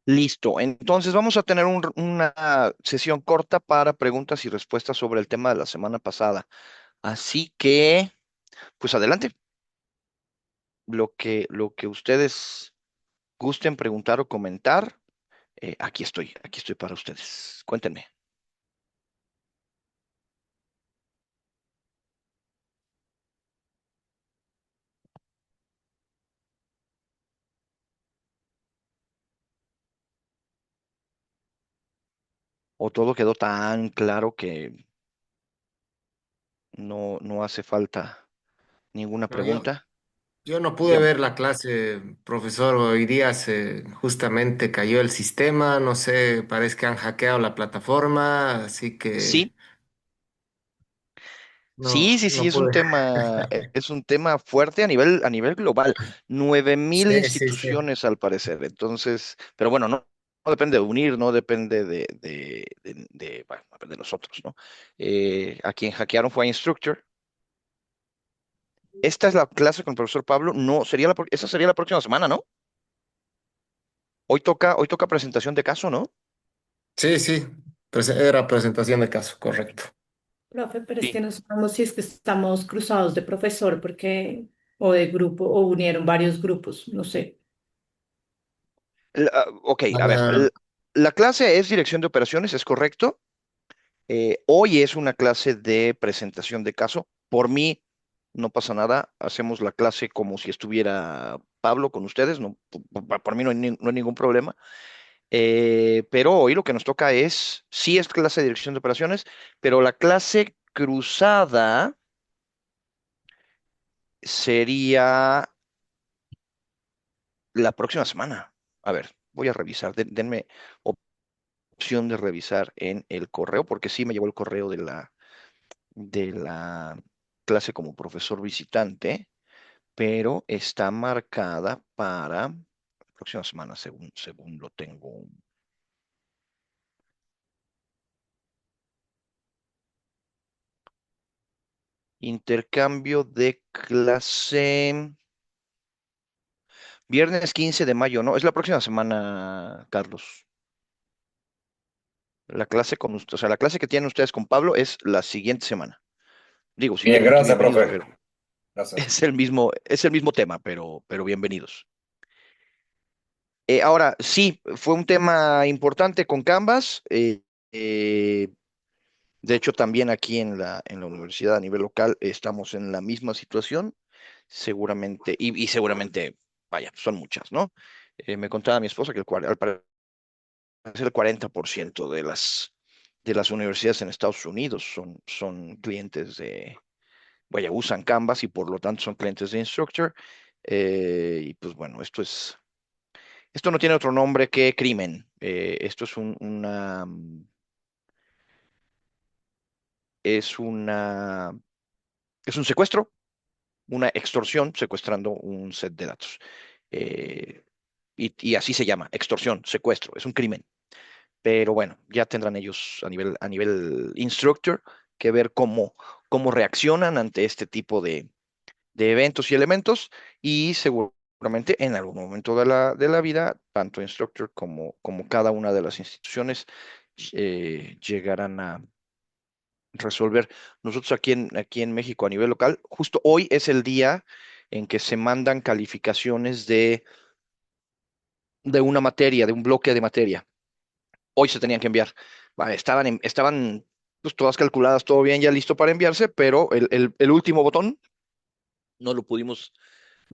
Listo. Entonces vamos a tener una sesión corta para preguntas y respuestas sobre el tema de la semana pasada. Así que, pues adelante. Lo que ustedes gusten preguntar o comentar, aquí estoy para ustedes. Cuéntenme. ¿O todo quedó tan claro que no hace falta ninguna No, pregunta? yo no pude Dígame. ver la clase, profesor. Hoy día se justamente cayó el sistema, no sé, parece que han hackeado la plataforma, así que Sí, sí, sí, sí, no pude. es un tema fuerte a nivel global. 9.000 Sí, sí, sí. instituciones al parecer. Entonces, pero bueno, no depende de unir, no depende bueno, depende de nosotros, ¿no? A quien hackearon fue a Instructure. Esta es la clase con el profesor Pablo. No, esa sería la próxima semana, ¿no? Hoy toca presentación de caso, ¿no? Sí, sí, era presentación de caso, correcto. Profe, pero es que Sí. no sabemos si es que estamos cruzados de profesor porque, o de grupo, o unieron varios grupos, no sé. Ok, a ver. Ah, La clase es dirección de operaciones, ¿es correcto? Hoy es una clase de presentación de caso. Por mí no pasa nada. Hacemos la clase como si estuviera Pablo con ustedes. No, por mí no hay ningún problema. Pero hoy lo que nos toca sí es clase de dirección de operaciones, pero la clase cruzada sería la próxima semana. A ver, voy a revisar. Denme opción de revisar en el correo, porque sí me llegó el correo de la clase como profesor visitante, pero está marcada para la próxima semana, según lo tengo. Intercambio de clase, viernes 15 de mayo, ¿no? Es la próxima semana, Carlos. La clase o sea, la clase que tienen ustedes con Pablo es la siguiente semana. Digo, si Bien, quieren, gracias, bienvenidos, profe. pero Gracias. es el mismo tema, pero bienvenidos. Ahora, sí, fue un tema importante con Canvas. Eh, De hecho, también aquí en la universidad a nivel local estamos en la misma situación, seguramente, y seguramente, vaya, son muchas, ¿no? Me contaba mi esposa que al parecer el 40% de las universidades en Estados Unidos son clientes vaya, usan Canvas y por lo tanto son clientes de Instructure. Y pues bueno, esto no tiene otro nombre que crimen. Esto es una, es un secuestro, una extorsión secuestrando un set de datos. Eh, y así se llama, extorsión, secuestro, es un crimen. Pero bueno, ya tendrán ellos a nivel instructor que ver cómo reaccionan ante este tipo de eventos y elementos y seguramente en algún momento de la vida, tanto instructor como cada una de las instituciones llegarán a resolver. Nosotros aquí en México a nivel local, justo hoy es el día en que se mandan calificaciones de una materia, de un bloque de materia. Hoy se tenían que enviar. Estaban pues, todas calculadas, todo bien, ya listo para enviarse, pero el último botón no lo pudimos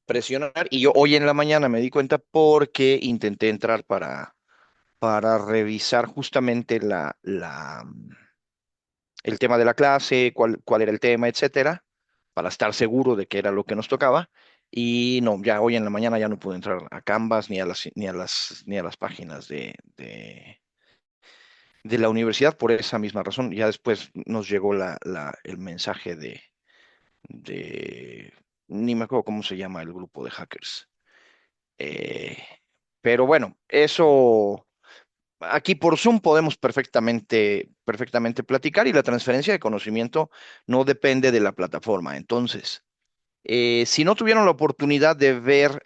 presionar y yo hoy en la mañana me di cuenta porque intenté entrar para revisar justamente el tema de la clase, cuál era el tema, etcétera, para estar seguro de que era lo que nos tocaba. Y no, ya hoy en la mañana ya no pude entrar a Canvas ni a las páginas de la universidad por esa misma razón. Ya después nos llegó el mensaje de, ni me acuerdo cómo se llama el grupo de hackers. Eh, pero bueno, eso aquí por Zoom podemos perfectamente platicar y la transferencia de conocimiento no depende de la plataforma. Entonces, si no tuvieron la oportunidad de ver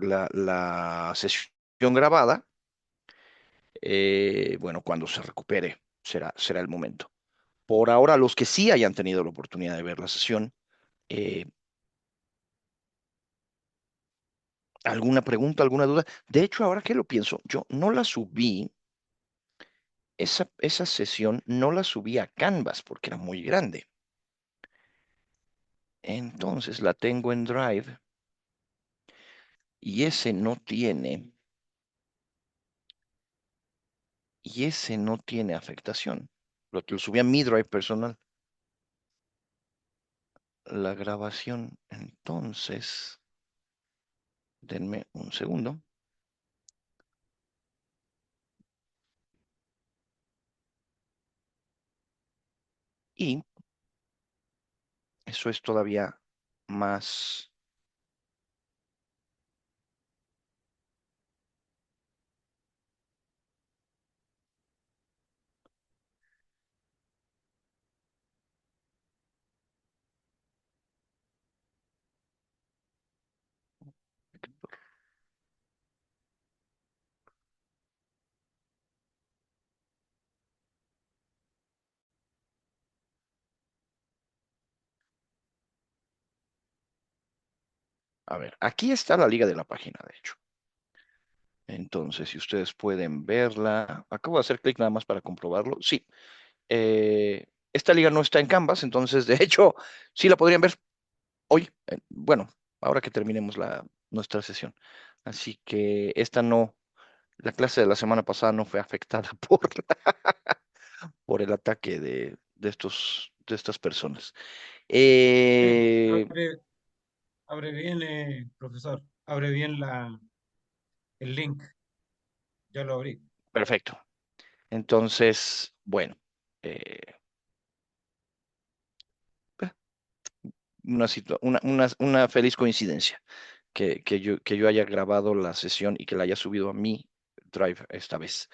la sesión grabada. Bueno, cuando se recupere será el momento. Por ahora, los que sí hayan tenido la oportunidad de ver la sesión, eh, ¿alguna pregunta, alguna duda? De hecho, ahora que lo pienso, yo no la subí, esa sesión no la subí a Canvas porque era muy grande. Entonces la tengo en Drive y ese no tiene afectación. Lo subí a mi Drive personal, la grabación. Entonces, denme un segundo. Y eso es todavía más. A ver, aquí está la liga de la página, de hecho. Entonces, si ustedes pueden verla, acabo de hacer clic nada más para comprobarlo. Sí, esta liga no está en Canvas, entonces, de hecho, sí la podrían ver hoy. Bueno, ahora que terminemos nuestra sesión. Así que la clase de la semana pasada no fue afectada por el ataque de estas personas. Sí, Eh, abre bien, profesor, abre bien el link, ya lo abrí. Perfecto. Entonces, bueno, eh, una feliz coincidencia que yo haya grabado la sesión y que la haya subido a mi Drive esta vez.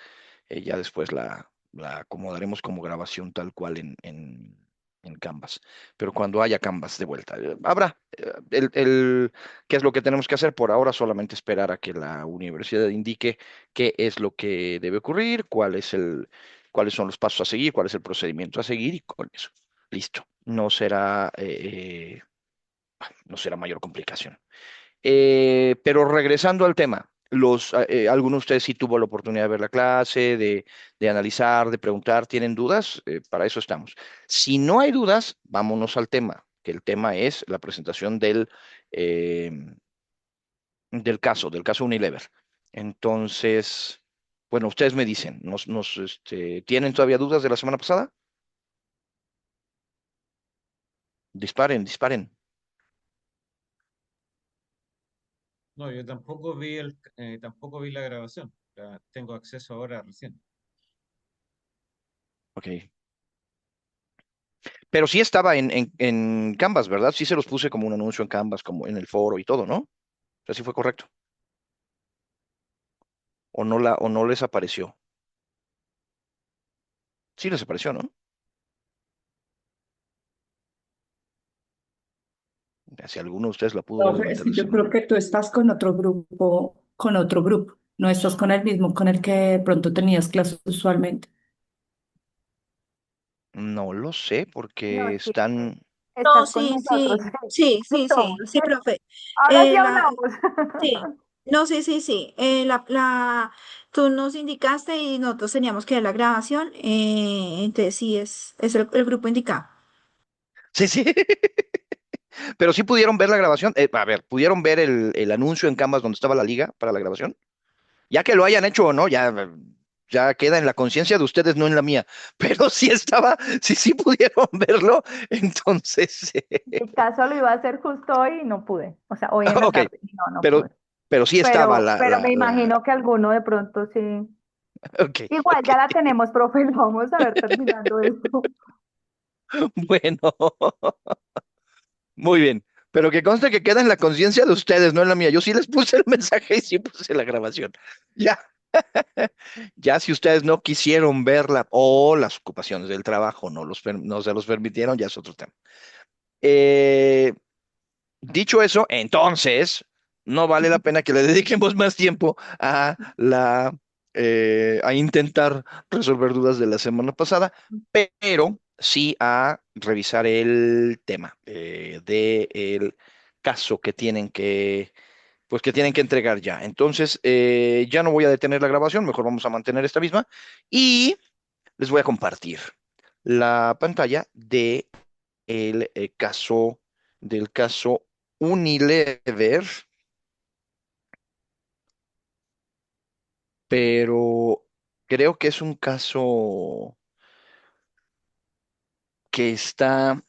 Ya después la acomodaremos como grabación tal cual en Canvas. Pero cuando haya Canvas de vuelta, habrá. ¿Qué es lo que tenemos que hacer? Por ahora solamente esperar a que la universidad indique qué es lo que debe ocurrir, cuáles son los pasos a seguir, cuál es el procedimiento a seguir y con eso. Listo. No será mayor complicación. Pero regresando al tema, ¿alguno de ustedes sí tuvo la oportunidad de ver la clase, de analizar, de preguntar? ¿Tienen dudas? Para eso estamos. Si no hay dudas, vámonos al tema, que el tema es la presentación eh, del caso Unilever. Entonces, bueno, ustedes me dicen, ¿tienen todavía dudas de la semana pasada? Disparen, disparen. No, yo tampoco vi tampoco vi la grabación, tengo acceso ahora recién. Ok. Pero sí estaba en Canvas, ¿verdad? Sí se los puse como un anuncio en Canvas, como en el foro y todo, ¿no? O sea, sí fue correcto. O no les apareció. Sí les apareció, ¿no? Si alguno de ustedes la pudo ver, No, es levantar que esa yo mano. creo que tú estás con otro grupo, no estás con el mismo con el que de pronto tenías clases usualmente. No lo sé, No, porque sí, están. estás No, con sí, nosotros. sí, sí, Sí sí, somos. sí, sí, profe. Ahora sí La, sí, hablamos. no, sí, sí, sí. Tú nos indicaste y nosotros teníamos que ver la grabación. Entonces sí, es el grupo indicado. Sí, sí. Pero sí pudieron ver la grabación. A ver, ¿pudieron ver el anuncio en Canvas donde estaba la liga para la grabación? Ya que lo hayan hecho o no, ya queda en la conciencia de ustedes, no en la mía. Pero sí pudieron verlo, entonces, En mi caso lo iba a hacer justo hoy y no pude. O sea, hoy en la ok, tarde. Y no, no pero, pude. pero sí estaba Pero me imagino que alguno de pronto sí. ok, Igual ok, ya la tenemos, profe. Lo vamos a ver terminando esto. bueno, muy bien. Pero que conste que queda en la conciencia de ustedes, no en la mía. Yo sí les puse el mensaje y sí puse la grabación. Ya, ya si ustedes no quisieron verla o las ocupaciones del trabajo no se los permitieron, ya es otro tema. Eh, Dicho eso, entonces no vale la pena que le dediquemos más tiempo a a intentar resolver dudas de la semana pasada, pero sí a revisar el tema del caso que pues que tienen que entregar ya. Entonces, ya no voy a detener la grabación, mejor vamos a mantener esta misma y les voy a compartir la pantalla el del caso Unilever, pero creo que es un caso que está,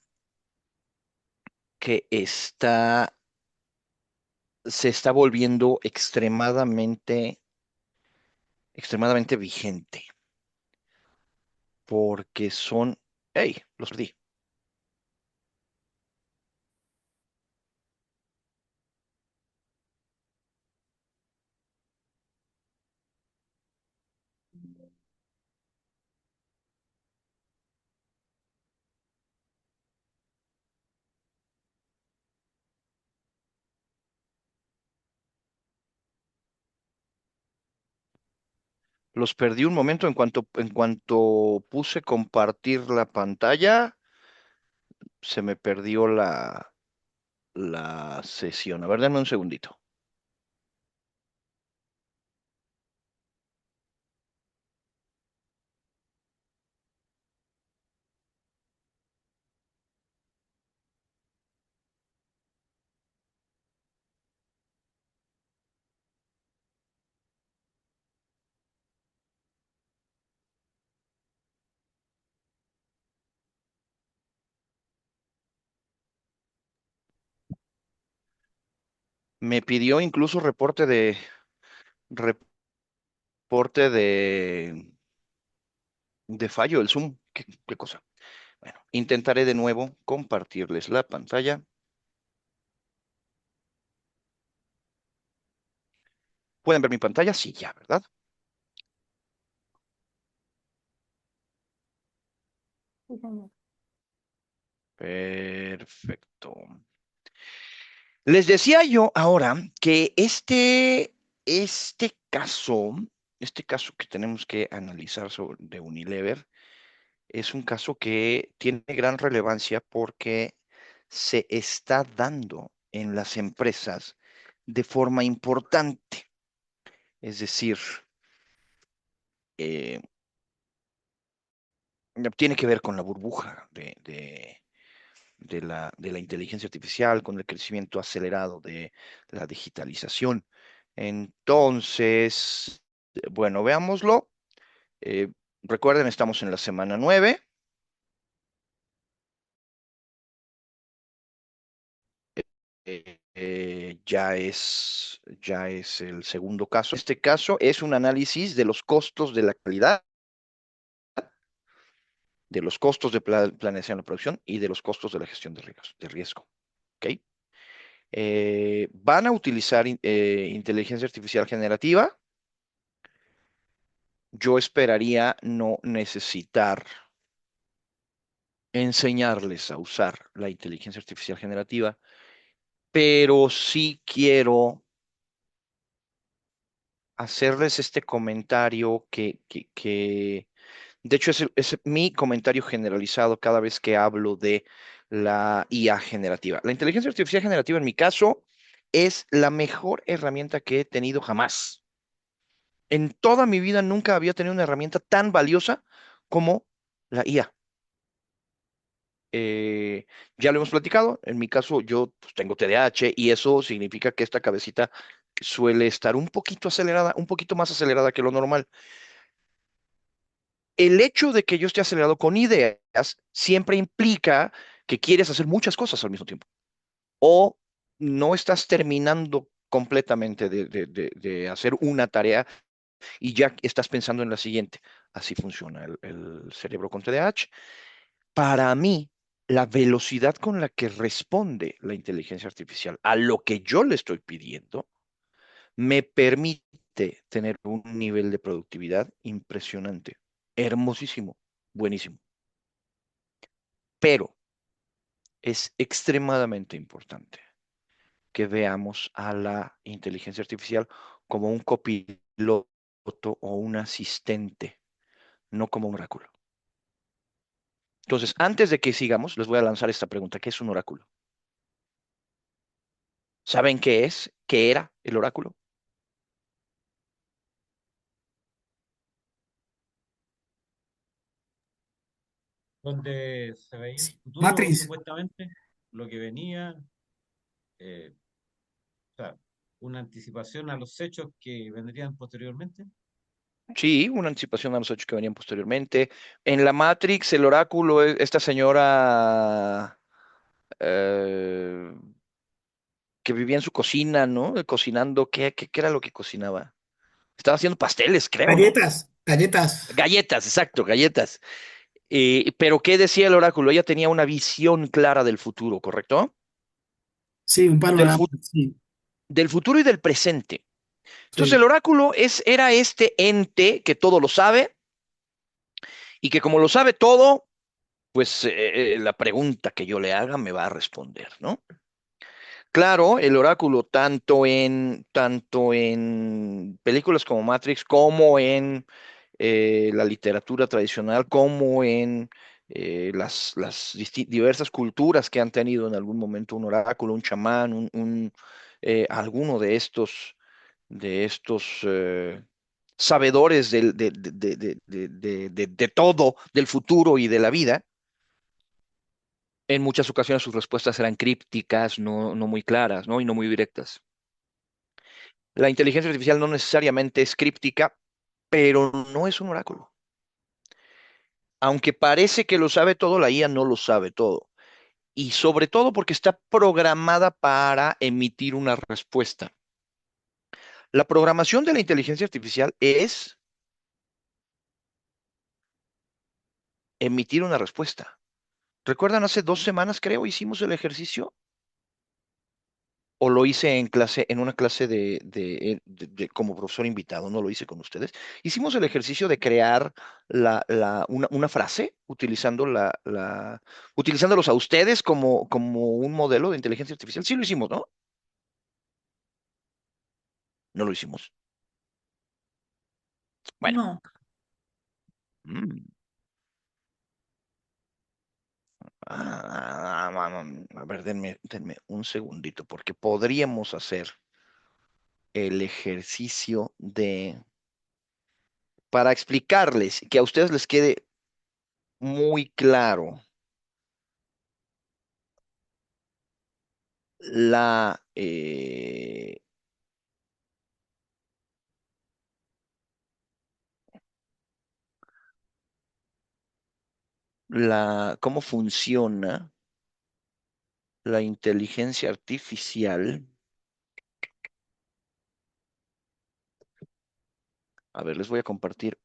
que está, se está volviendo extremadamente vigente, porque son, hey, los perdí. Los perdí un momento en cuanto puse compartir la pantalla, se me perdió la sesión. A ver, denme un segundito. Me pidió incluso reporte de fallo el Zoom. ¿Qué cosa? Bueno, intentaré de nuevo compartirles la pantalla. ¿Pueden ver mi pantalla? Sí, ya, ¿verdad? Sí, señor. Perfecto. Les decía yo ahora que este caso que tenemos que analizar de Unilever, es un caso que tiene gran relevancia porque se está dando en las empresas de forma importante. Es decir, eh, tiene que ver con la burbuja de la inteligencia artificial, con el crecimiento acelerado de la digitalización. Entonces, bueno, veámoslo. Eh, Recuerden, estamos en la semana 9. Ya es el segundo caso. Este caso es un análisis de los costos de la calidad, de los costos de planeación de producción y de los costos de la gestión de riesgo. ¿Ok? Van a utilizar inteligencia artificial generativa. Yo esperaría no necesitar enseñarles a usar la inteligencia artificial generativa, pero sí quiero hacerles este comentario que de hecho, es mi comentario generalizado cada vez que hablo de la IA generativa. La inteligencia artificial generativa, en mi caso, es la mejor herramienta que he tenido jamás. En toda mi vida nunca había tenido una herramienta tan valiosa como la IA. Ya lo hemos platicado. En mi caso, yo pues, tengo TDAH y eso significa que esta cabecita suele estar un poquito acelerada, un poquito más acelerada que lo normal. El hecho de que yo esté acelerado con ideas siempre implica que quieres hacer muchas cosas al mismo tiempo o no estás terminando completamente de hacer una tarea y ya estás pensando en la siguiente. Así funciona el cerebro con TDAH. Para mí, la velocidad con la que responde la inteligencia artificial a lo que yo le estoy pidiendo me permite tener un nivel de productividad impresionante, hermosísimo, buenísimo. Pero es extremadamente importante que veamos a la inteligencia artificial como un copiloto o un asistente, no como un oráculo. Entonces, antes de que sigamos, les voy a lanzar esta pregunta. ¿Qué es un oráculo? ¿Saben qué es? ¿Qué era el oráculo? Donde se veía el futuro, Matrix. supuestamente, lo que venía, eh, o sea, una anticipación a los hechos que vendrían posteriormente. Sí, una anticipación a los hechos que venían posteriormente. En la Matrix, el oráculo, esta señora eh, que vivía en su cocina, ¿no? Cocinando, ¿qué era lo que cocinaba? Estaba haciendo pasteles, creo, ¿no? Galletas, galletas. Galletas, exacto, galletas. Pero ¿qué decía el oráculo? Ella tenía una visión clara del futuro, ¿correcto? Sí, un Del, panorama, fu- sí, del futuro y del presente. Entonces sí. el oráculo era este ente que todo lo sabe y que como lo sabe todo, pues la pregunta que yo le haga me va a responder, ¿no? Claro, el oráculo, tanto en películas como Matrix, como en la literatura tradicional, como en las diversas culturas que han tenido en algún momento un oráculo, un chamán, alguno de estos sabedores de todo, del futuro y de la vida. En muchas ocasiones sus respuestas eran crípticas, no muy claras, ¿no? Y no muy directas. La inteligencia artificial no necesariamente es críptica, pero no es un oráculo. Aunque parece que lo sabe todo, la IA no lo sabe todo. Y sobre todo porque está programada para emitir una respuesta. La programación de la inteligencia artificial es emitir una respuesta. ¿Recuerdan hace 2 semanas, creo, hicimos el ejercicio? ¿O lo hice en clase, en una clase como profesor invitado? No lo hice con ustedes. Hicimos el ejercicio de crear una frase utilizándolos a ustedes como un modelo de inteligencia artificial. Sí lo hicimos, ¿no? No lo hicimos. Bueno, No, mm, a ver, denme un segundito, porque podríamos hacer el ejercicio para explicarles, que a ustedes les quede muy claro la, eh, cómo funciona la inteligencia artificial. A ver, les voy a compartir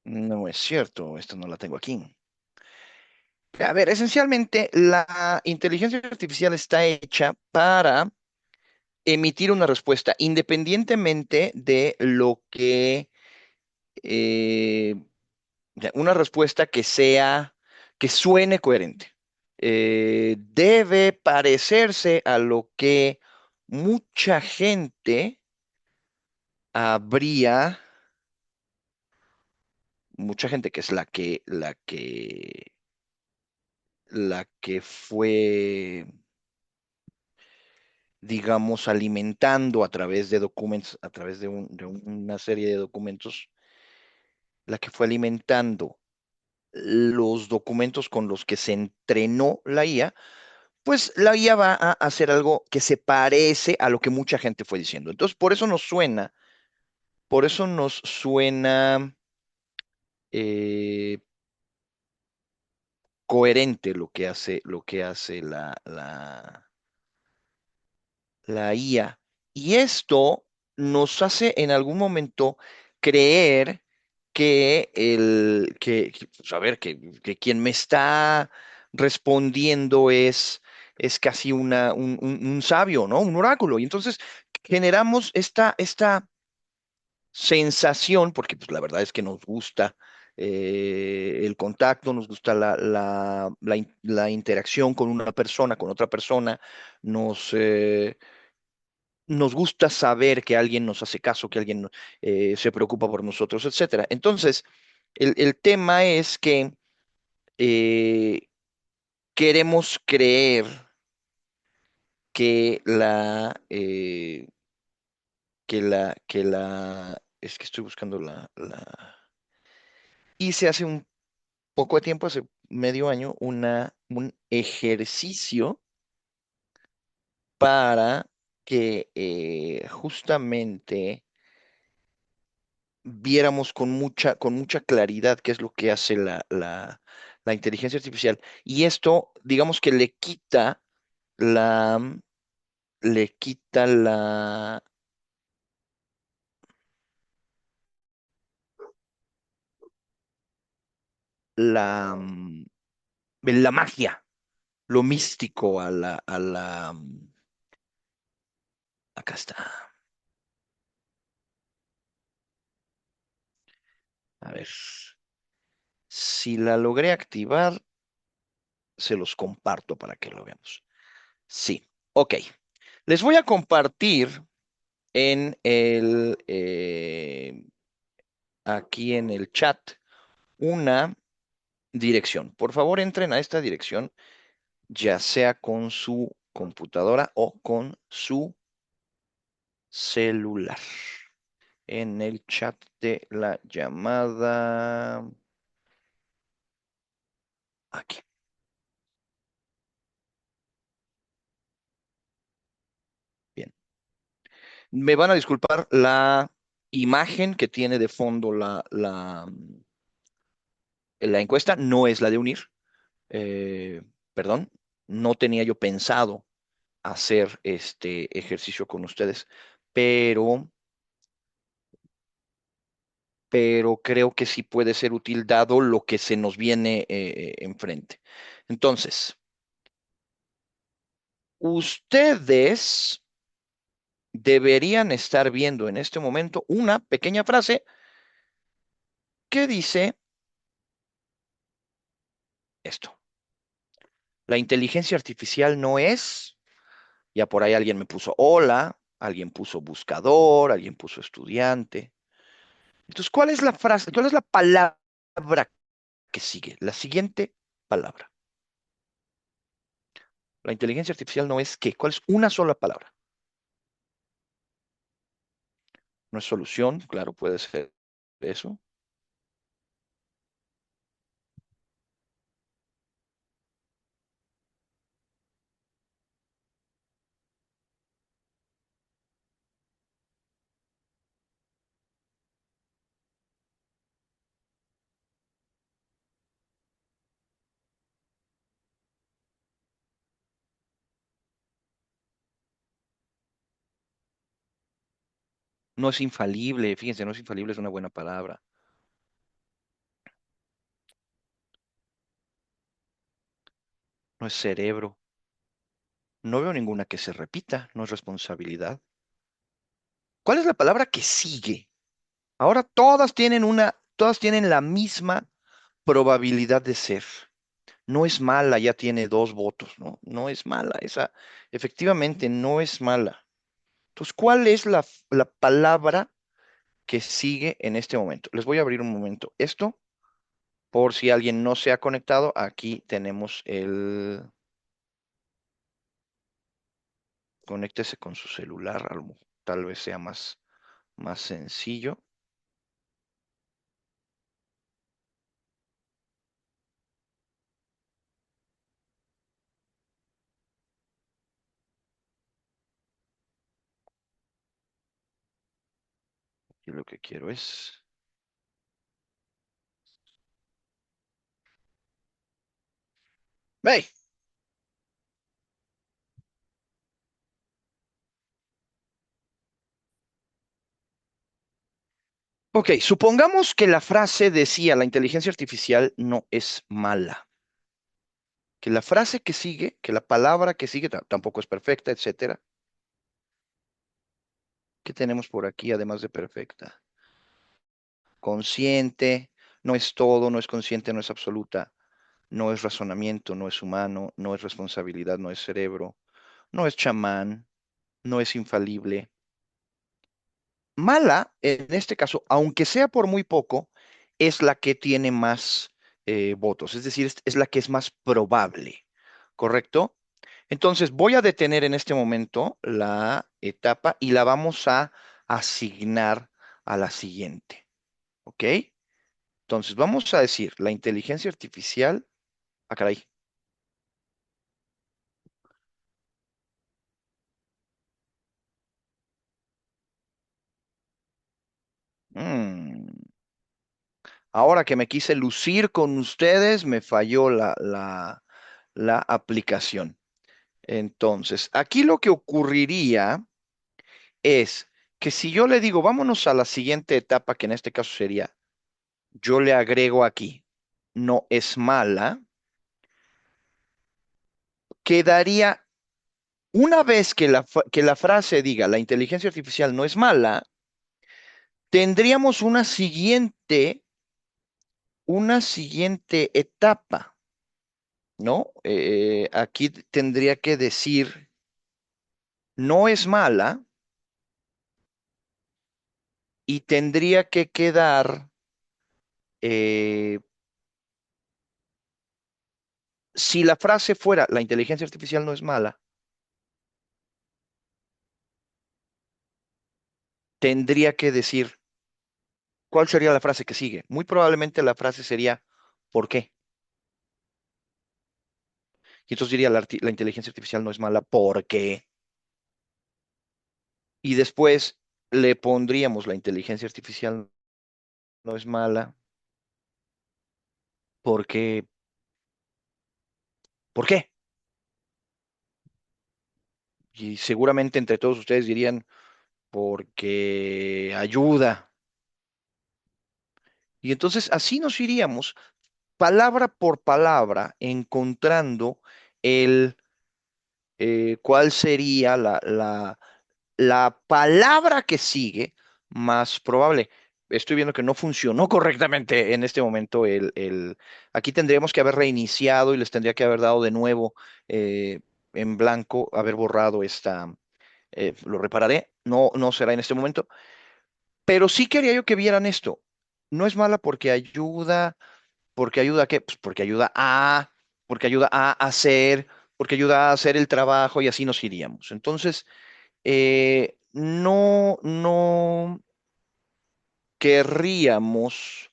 no es cierto, esto no la tengo aquí. A ver, esencialmente la inteligencia artificial está hecha para emitir una respuesta independientemente de lo eh, una respuesta que suene coherente. Debe parecerse a lo que mucha gente habría, mucha gente que es la que fue, digamos, alimentando a través de documentos, a través de una serie de documentos, la que fue alimentando los documentos con los que se entrenó la IA, pues la IA va a hacer algo que se parece a lo que mucha gente fue diciendo. Entonces, por eso nos suena eh, coherente lo que hace la IA. Y esto nos hace en algún momento creer pues, a ver, que quien me está respondiendo es es casi un sabio, ¿no? Un oráculo. Y entonces generamos esta sensación, porque pues, la verdad es que nos gusta el contacto, nos gusta la interacción con una persona, con otra persona, nos gusta saber que alguien nos hace caso, que alguien se preocupa por nosotros, etcétera. Entonces, el tema es que eh, queremos creer que es que estoy buscando hice hace un poco de tiempo, hace medio año, un ejercicio para que justamente viéramos con mucha claridad qué es lo que hace la inteligencia artificial. Y esto, digamos que la, le quita la, la magia, lo místico acá está. A ver, si la logré activar, se los comparto para que lo veamos. Sí, ok. Les voy a compartir en aquí en el chat una dirección. Por favor, entren a esta dirección, ya sea con su computadora o con su celular. En el chat de la llamada. Aquí. Bien. Me van a disculpar la imagen que tiene de fondo la encuesta, no es la de unir. Perdón, no tenía yo pensado hacer este ejercicio con ustedes, pero, pero creo que sí puede ser útil dado lo que se nos viene enfrente. Entonces, ustedes deberían estar viendo en este momento una pequeña frase que dice esto. La inteligencia artificial no es, ya por ahí alguien me puso hola, alguien puso buscador, alguien puso estudiante. Entonces, ¿cuál es la frase, cuál es la palabra que sigue? La siguiente palabra. La inteligencia artificial no es qué, ¿cuál es una sola palabra? No es solución, claro, puede ser eso. No es infalible, fíjense, no es infalible, es una buena palabra. No es cerebro. No veo ninguna que se repita, no es responsabilidad. ¿Cuál es la palabra que sigue? Ahora todas tienen la misma probabilidad de ser. No es mala, ya tiene 2 votos, ¿no? No es mala, esa efectivamente no es mala. Entonces, ¿cuál es la palabra que sigue en este momento? Les voy a abrir un momento esto, por si alguien no se ha conectado, aquí tenemos conéctese con su celular, tal vez sea más sencillo. Y lo que quiero es... ¡Hey! Ok, supongamos que la frase decía, la inteligencia artificial no es mala. que la frase que sigue, que la palabra que sigue tampoco es perfecta, etcétera. ¿Qué tenemos por aquí además de perfecta? Consciente, no es todo, no es consciente, no es absoluta, no es razonamiento, no es humano, no es responsabilidad, no es cerebro, no es chamán, no es infalible. Mala, en este caso, aunque sea por muy poco, es la que tiene más votos, es decir, es la que es más probable, ¿correcto? Entonces voy a detener en este momento la etapa y la vamos a asignar a la siguiente, ¿ok? Entonces vamos a decir, la inteligencia artificial, caray. Mm, Ahora que me quise lucir con ustedes, me falló la aplicación. Entonces, aquí lo que ocurriría es que si yo le digo, vámonos a la siguiente etapa, que en este caso sería, yo le agrego aquí, no es mala, quedaría, una vez que que la frase diga, la inteligencia artificial no es mala, tendríamos una siguiente etapa, ¿no? Aquí tendría que decir, no es mala y tendría que quedar, eh, si la frase fuera, la inteligencia artificial no es mala, tendría que decir, ¿cuál sería la frase que sigue? Muy probablemente la frase sería, ¿por qué? Y entonces diría, la inteligencia artificial no es mala, ¿por qué? Y después le pondríamos, la inteligencia artificial no es mala, porque, ¿por qué? Y seguramente entre todos ustedes dirían, porque ayuda. Y entonces así nos iríamos palabra por palabra encontrando el cuál sería la palabra que sigue más probable. Estoy viendo que no funcionó correctamente en este momento aquí tendríamos que haber reiniciado y les tendría que haber dado de nuevo en blanco, haber borrado lo repararé, no será en este momento, pero sí quería yo que vieran esto. No es mala porque ayuda a qué, pues porque ayuda a hacer, porque ayuda a hacer el trabajo y así nos iríamos. Entonces, no querríamos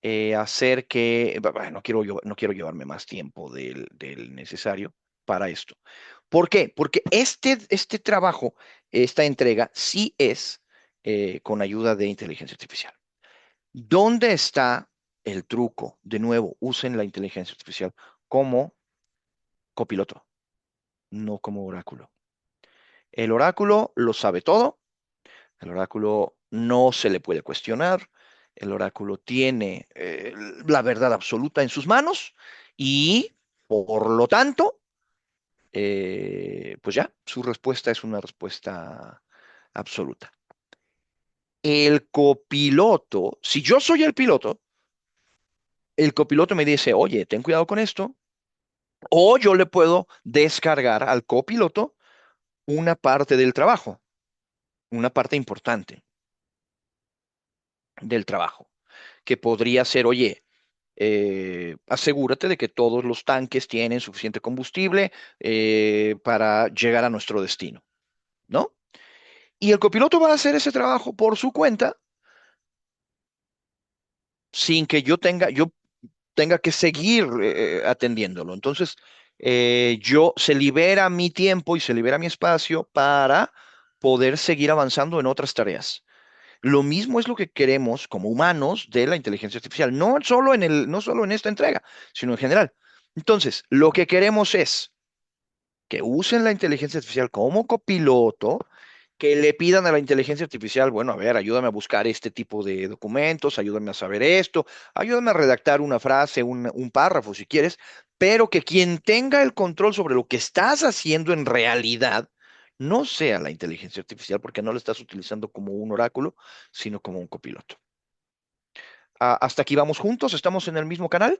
hacer que, bueno, no quiero llevarme más tiempo del necesario para esto. ¿Por qué? Porque este trabajo, esta entrega, sí es con ayuda de inteligencia artificial. ¿Dónde está el truco? De nuevo, usen la inteligencia artificial como copiloto, no como oráculo. El oráculo lo sabe todo. El oráculo no se le puede cuestionar. El oráculo tiene la verdad absoluta en sus manos y, por lo tanto, pues ya, su respuesta es una respuesta absoluta. El copiloto, si yo soy el piloto, el copiloto me dice, oye, ten cuidado con esto, o yo le puedo descargar al copiloto una parte del trabajo, una parte importante del trabajo, que podría ser, oye, asegúrate de que todos los tanques tienen suficiente combustible para llegar a nuestro destino, ¿no? Y el copiloto va a hacer ese trabajo por su cuenta sin que yo tenga que seguir atendiéndolo. Entonces, se libera mi tiempo y se libera mi espacio para poder seguir avanzando en otras tareas. Lo mismo es lo que queremos como humanos de la inteligencia artificial, no solo en esta entrega, sino en general. Entonces, lo que queremos es que usen la inteligencia artificial como copiloto, que le pidan a la inteligencia artificial, bueno, a ver, ayúdame a buscar este tipo de documentos, ayúdame a saber esto, ayúdame a redactar una frase, un párrafo si quieres, pero que quien tenga el control sobre lo que estás haciendo en realidad no sea la inteligencia artificial, porque no la estás utilizando como un oráculo, sino como un copiloto. Hasta aquí vamos juntos, estamos en el mismo canal.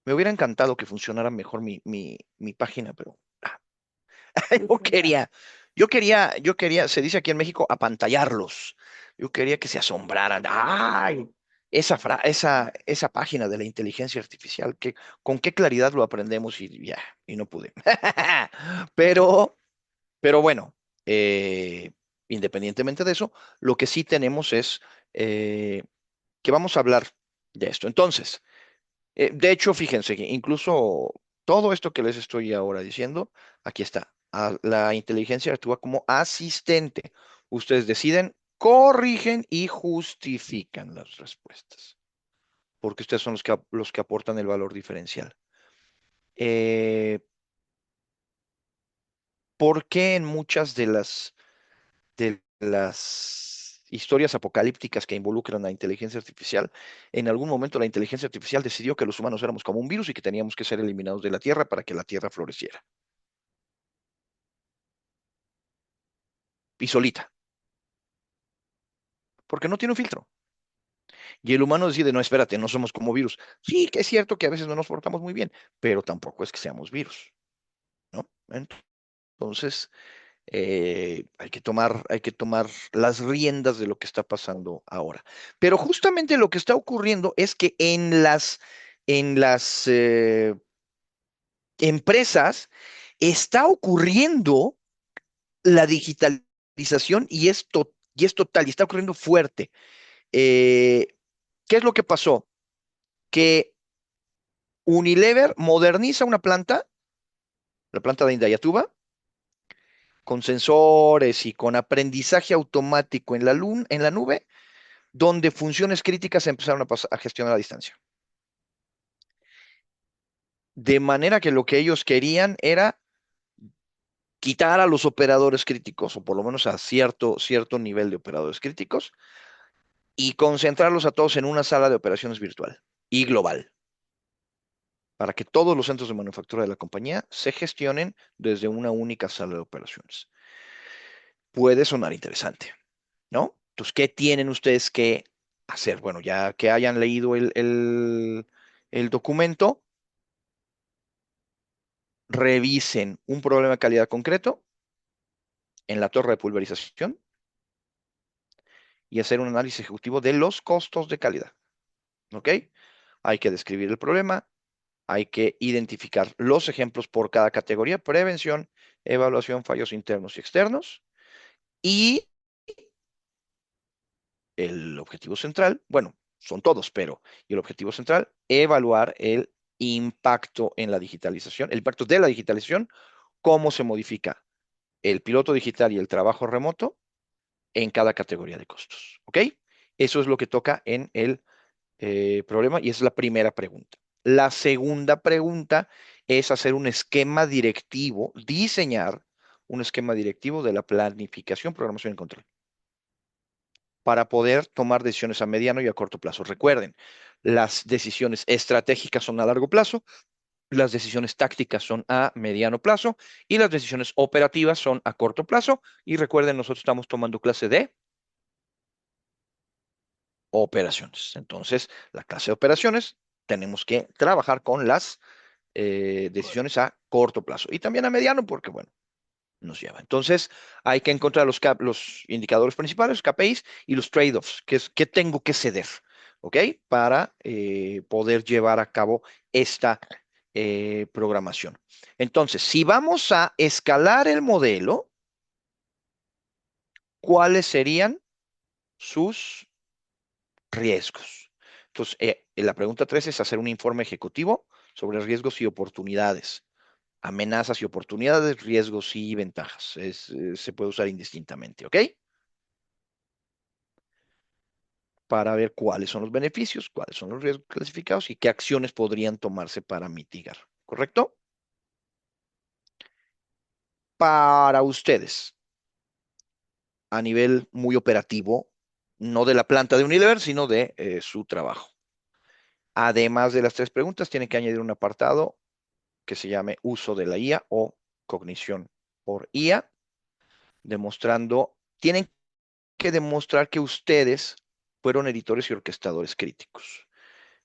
Me hubiera encantado que funcionara mejor mi página, pero yo quería, se dice aquí en México, apantallarlos. Yo quería que se asombraran. ¡Ay! Esa página de la inteligencia artificial, con qué claridad lo aprendemos y ya, y no pude. Pero, pero bueno, independientemente de eso, lo que sí tenemos es que vamos a hablar de esto. Entonces, de hecho, fíjense que incluso todo esto que les estoy ahora diciendo, aquí está. La inteligencia actúa como asistente. Ustedes deciden, corrigen y justifican las respuestas, porque ustedes son los que aportan el valor diferencial. Eh, ¿Por qué en muchas de las historias apocalípticas que involucran a inteligencia artificial, en algún momento la inteligencia artificial decidió que los humanos éramos como un virus y que teníamos que ser eliminados de la Tierra para que la Tierra floreciera? Y solita, porque no tiene un filtro. Y el humano decide, no, espérate, no somos como virus. Sí, que es cierto que a veces no nos portamos muy bien, pero tampoco es que seamos virus, ¿no? Entonces, hay que tomar las riendas de lo que está pasando ahora. Pero justamente lo que está ocurriendo es que en las empresas está ocurriendo la digitalización y es total, y está ocurriendo fuerte. Eh, ¿Qué es lo que pasó? Que Unilever moderniza una planta, la planta de Indayatuba, con sensores y con aprendizaje automático en la nube, donde funciones críticas se empezaron a gestionar a distancia. De manera que lo que ellos querían era quitar a los operadores críticos, o por lo menos a cierto nivel de operadores críticos, y concentrarlos a todos en una sala de operaciones virtual y global, para que todos los centros de manufactura de la compañía se gestionen desde una única sala de operaciones. Puede sonar interesante, ¿no? Entonces, ¿qué tienen ustedes que hacer? Bueno, ya que hayan leído el documento, revisen un problema de calidad concreto en la torre de pulverización y hacer un análisis ejecutivo de los costos de calidad. ¿Ok? Hay que describir el problema, hay que identificar los ejemplos por cada categoría: prevención, evaluación, fallos internos y externos, y el objetivo central, bueno, son todos, pero y el objetivo central, evaluar el impacto en la digitalización, el impacto de la digitalización, cómo se modifica el piloto digital y el trabajo remoto en cada categoría de costos. ¿Ok? Eso es lo que toca en el problema y esa es la primera pregunta. La segunda pregunta es hacer un esquema directivo, diseñar un esquema directivo de la planificación, programación y control para poder tomar decisiones a mediano y a corto plazo. Recuerden, las decisiones estratégicas son a largo plazo, las decisiones tácticas son a mediano plazo y las decisiones operativas son a corto plazo. Y recuerden, nosotros estamos tomando clase de operaciones. Entonces, la clase de operaciones, tenemos que trabajar con las decisiones a corto plazo y también a mediano, porque, bueno, nos lleva. Entonces, hay que encontrar los indicadores principales, los KPIs y los trade-offs, que es qué tengo que ceder, ¿ok? Para poder llevar a cabo esta programación. Entonces, si vamos a escalar el modelo, ¿cuáles serían sus riesgos? Entonces, la pregunta 3 es hacer un informe ejecutivo sobre riesgos y oportunidades, amenazas y oportunidades, riesgos y ventajas. Se puede usar indistintamente, ¿ok? Para ver cuáles son los beneficios, cuáles son los riesgos clasificados y qué acciones podrían tomarse para mitigar, ¿correcto? para ustedes, a nivel muy operativo, no de la planta de Unilever, sino de su trabajo. Además de las 3 preguntas, tienen que añadir un apartado que se llame uso de la IA o cognición por IA, tienen que demostrar que ustedes fueron editores y orquestadores críticos.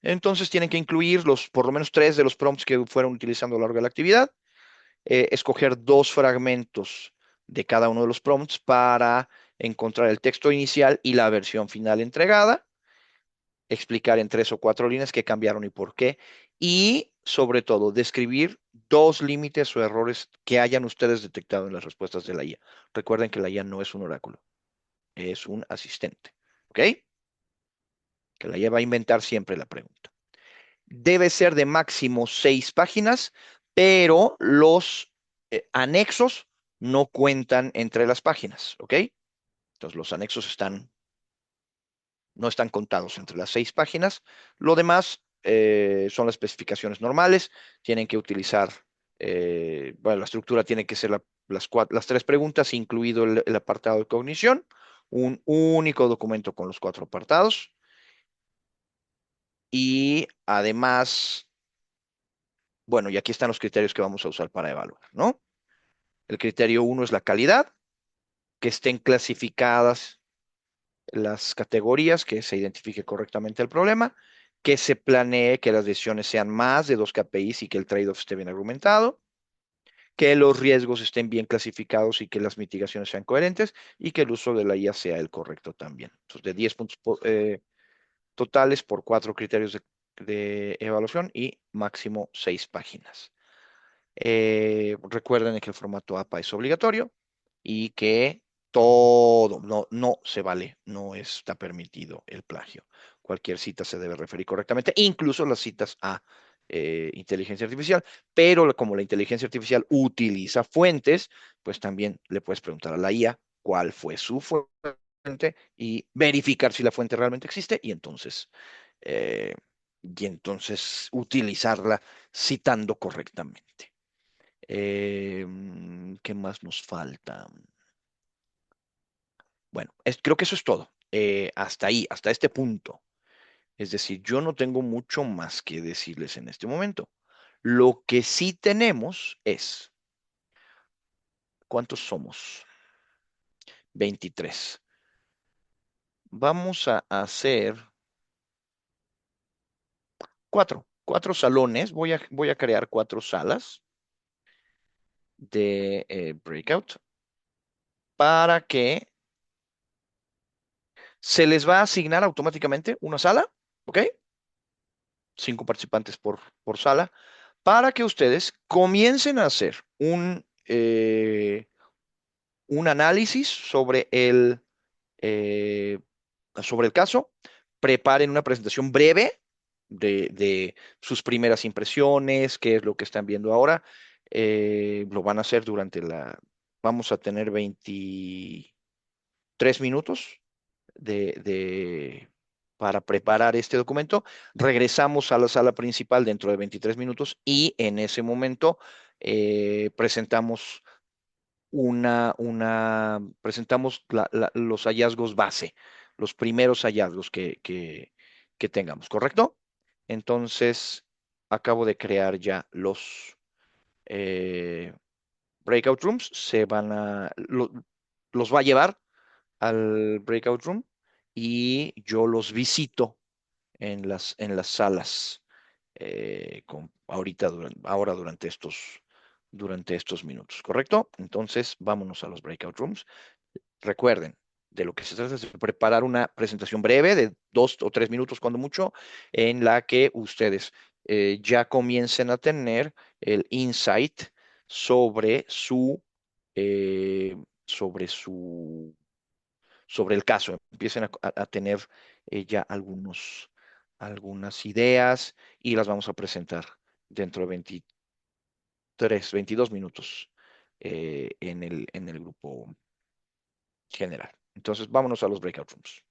Entonces tienen que incluir por lo menos 3 de los prompts que fueron utilizando a lo largo de la actividad, escoger 2 fragmentos de cada uno de los prompts para encontrar el texto inicial y la versión final entregada, explicar en 3 o 4 líneas qué cambiaron y por qué, y sobre todo describir 2 límites o errores que hayan ustedes detectado en las respuestas de la IA. Recuerden que la IA no es un oráculo, es un asistente, ¿ok? Que la IA va a inventar siempre la pregunta. Debe ser de máximo 6 páginas, pero los anexos no cuentan entre las páginas, ¿ok? Entonces los anexos no están contados entre las 6 páginas. Lo demás son las especificaciones normales. Tienen que utilizar, bueno, la estructura tiene que ser las 3 preguntas, incluido el apartado de cognición, un único documento con los 4 apartados. Y además, bueno, y aquí están los criterios que vamos a usar para evaluar, ¿no? El criterio 1 es la calidad, que estén clasificadas las categorías, que se identifique correctamente el problema, que se planee que las decisiones sean más de 2 KPIs y que el trade-off esté bien argumentado, que los riesgos estén bien clasificados y que las mitigaciones sean coherentes y que el uso de la IA sea el correcto también. Entonces, de 10 puntos totales por 4 criterios de evaluación y máximo 6 páginas. Recuerden que el formato APA es obligatorio y que todo, no se vale, no está permitido el plagio. Cualquier cita se debe referir correctamente, incluso las citas a inteligencia artificial, pero como la inteligencia artificial utiliza fuentes, pues también le puedes preguntar a la IA cuál fue su fuente y verificar si la fuente realmente existe eh, y entonces utilizarla citando correctamente. ¿Qué más nos falta? Bueno, creo que eso es todo. Hasta ahí, hasta este punto. Es decir, yo no tengo mucho más que decirles en este momento. Lo que sí tenemos es, ¿cuántos somos? 23. Vamos a hacer 4 salones. Voy a crear 4 salas de breakout para que se les va a asignar automáticamente una sala, ¿ok? 5 participantes por sala, para que ustedes comiencen a hacer un análisis eh, sobre el caso, preparen una presentación breve de sus primeras impresiones, qué es lo que están viendo ahora. Lo van a hacer vamos a tener 23 minutos para preparar este documento. Regresamos a la sala principal dentro de 23 minutos y en ese momento presentamos presentamos los hallazgos base, los primeros hallazgos que tengamos, ¿correcto? Entonces, acabo de crear ya eh, breakout rooms, los va a llevar al breakout room y yo los visito en las salas ahora durante estos minutos, ¿correcto? Entonces, vámonos a los breakout rooms. Recuerden, de lo que se trata es de preparar una presentación breve de 2 o 3 minutos, cuando mucho, en la que ustedes ya comiencen a tener el insight sobre eh, sobre su, sobre el caso. Empiecen a tener ya algunas ideas y las vamos a presentar dentro de 22 minutos en el grupo general. Entonces, vámonos a los breakout rooms.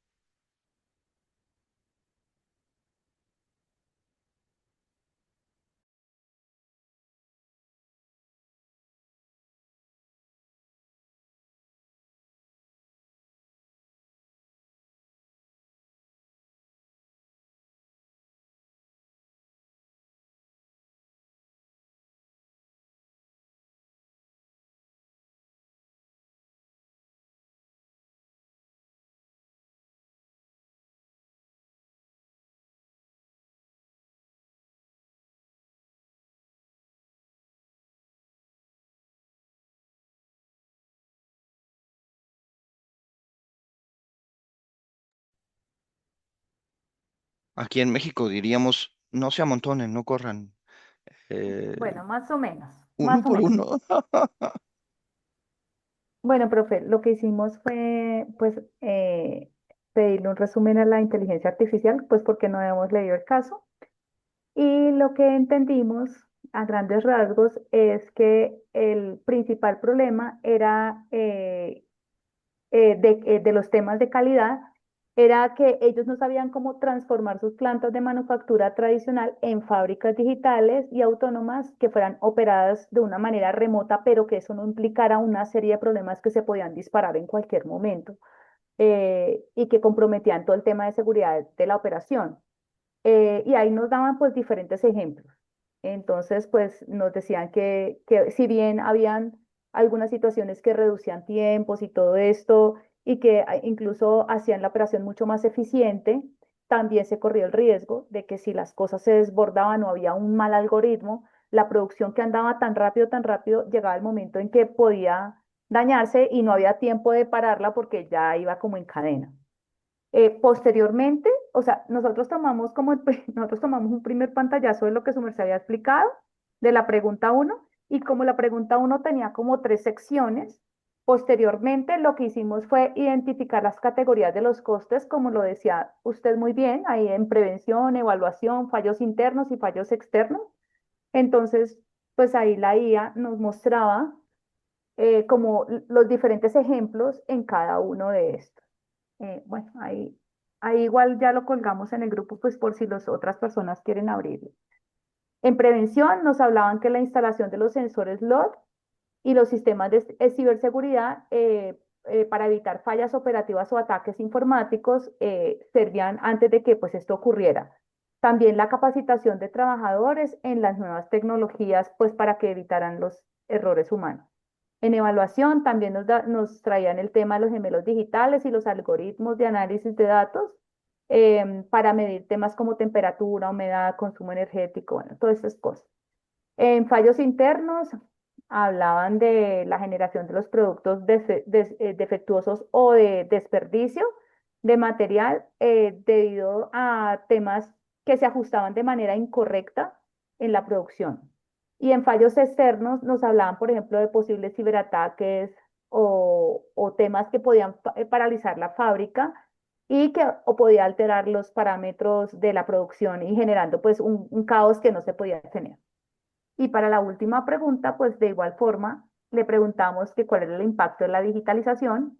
Aquí en México diríamos, no se amontonen, no corran, eh, Bueno, más o menos, uno más o por menos. uno. Bueno, profe, lo que hicimos fue, pues, pedirle un resumen a la inteligencia artificial, pues porque no habíamos leído el caso. Y lo que entendimos a grandes rasgos es que el principal problema era de los temas de calidad, era que ellos no sabían cómo transformar sus plantas de manufactura tradicional en fábricas digitales y autónomas que fueran operadas de una manera remota, pero que eso no implicara una serie de problemas que se podían disparar en cualquier momento y que comprometían todo el tema de seguridad de la operación. Y ahí nos daban pues diferentes ejemplos. Entonces, pues nos decían que si bien habían algunas situaciones que reducían tiempos y todo esto, y que incluso hacían la operación mucho más eficiente, también se corría el riesgo de que si las cosas se desbordaban o había un mal algoritmo, la producción que andaba tan rápido, llegaba el momento en que podía dañarse y no había tiempo de pararla porque ya iba como en cadena. Posteriormente, o sea, nosotros tomamos nosotros tomamos un primer pantallazo de lo que su merced había explicado, de la pregunta uno, y como la pregunta uno tenía como tres secciones, posteriormente lo que hicimos fue identificar las categorías de los costes, como lo decía usted muy bien, ahí en prevención, evaluación, fallos internos y fallos externos. Entonces, pues ahí la IA nos mostraba como los diferentes ejemplos en cada uno de estos. Bueno, ahí igual ya lo colgamos en el grupo, pues por si las otras personas quieren abrirlo. En prevención nos hablaban que la instalación de los sensores LOD y los sistemas de ciberseguridad para evitar fallas operativas o ataques informáticos servían antes de que pues esto ocurriera. También la capacitación de trabajadores en las nuevas tecnologías, pues para que evitaran los errores humanos. En evaluación también nos traían el tema de los gemelos digitales y los algoritmos de análisis de datos para medir temas como temperatura, humedad, consumo energético, bueno, todas estas cosas. En fallos internos hablaban de la generación de los productos defectuosos o de desperdicio de material debido a temas que se ajustaban de manera incorrecta en la producción. Y en fallos externos nos hablaban, por ejemplo, de posibles ciberataques o temas que podían paralizar la fábrica y que o podía alterar los parámetros de la producción y generando pues un caos que no se podía tener. Y para la última pregunta, pues de igual forma, le preguntamos que cuál era el impacto de la digitalización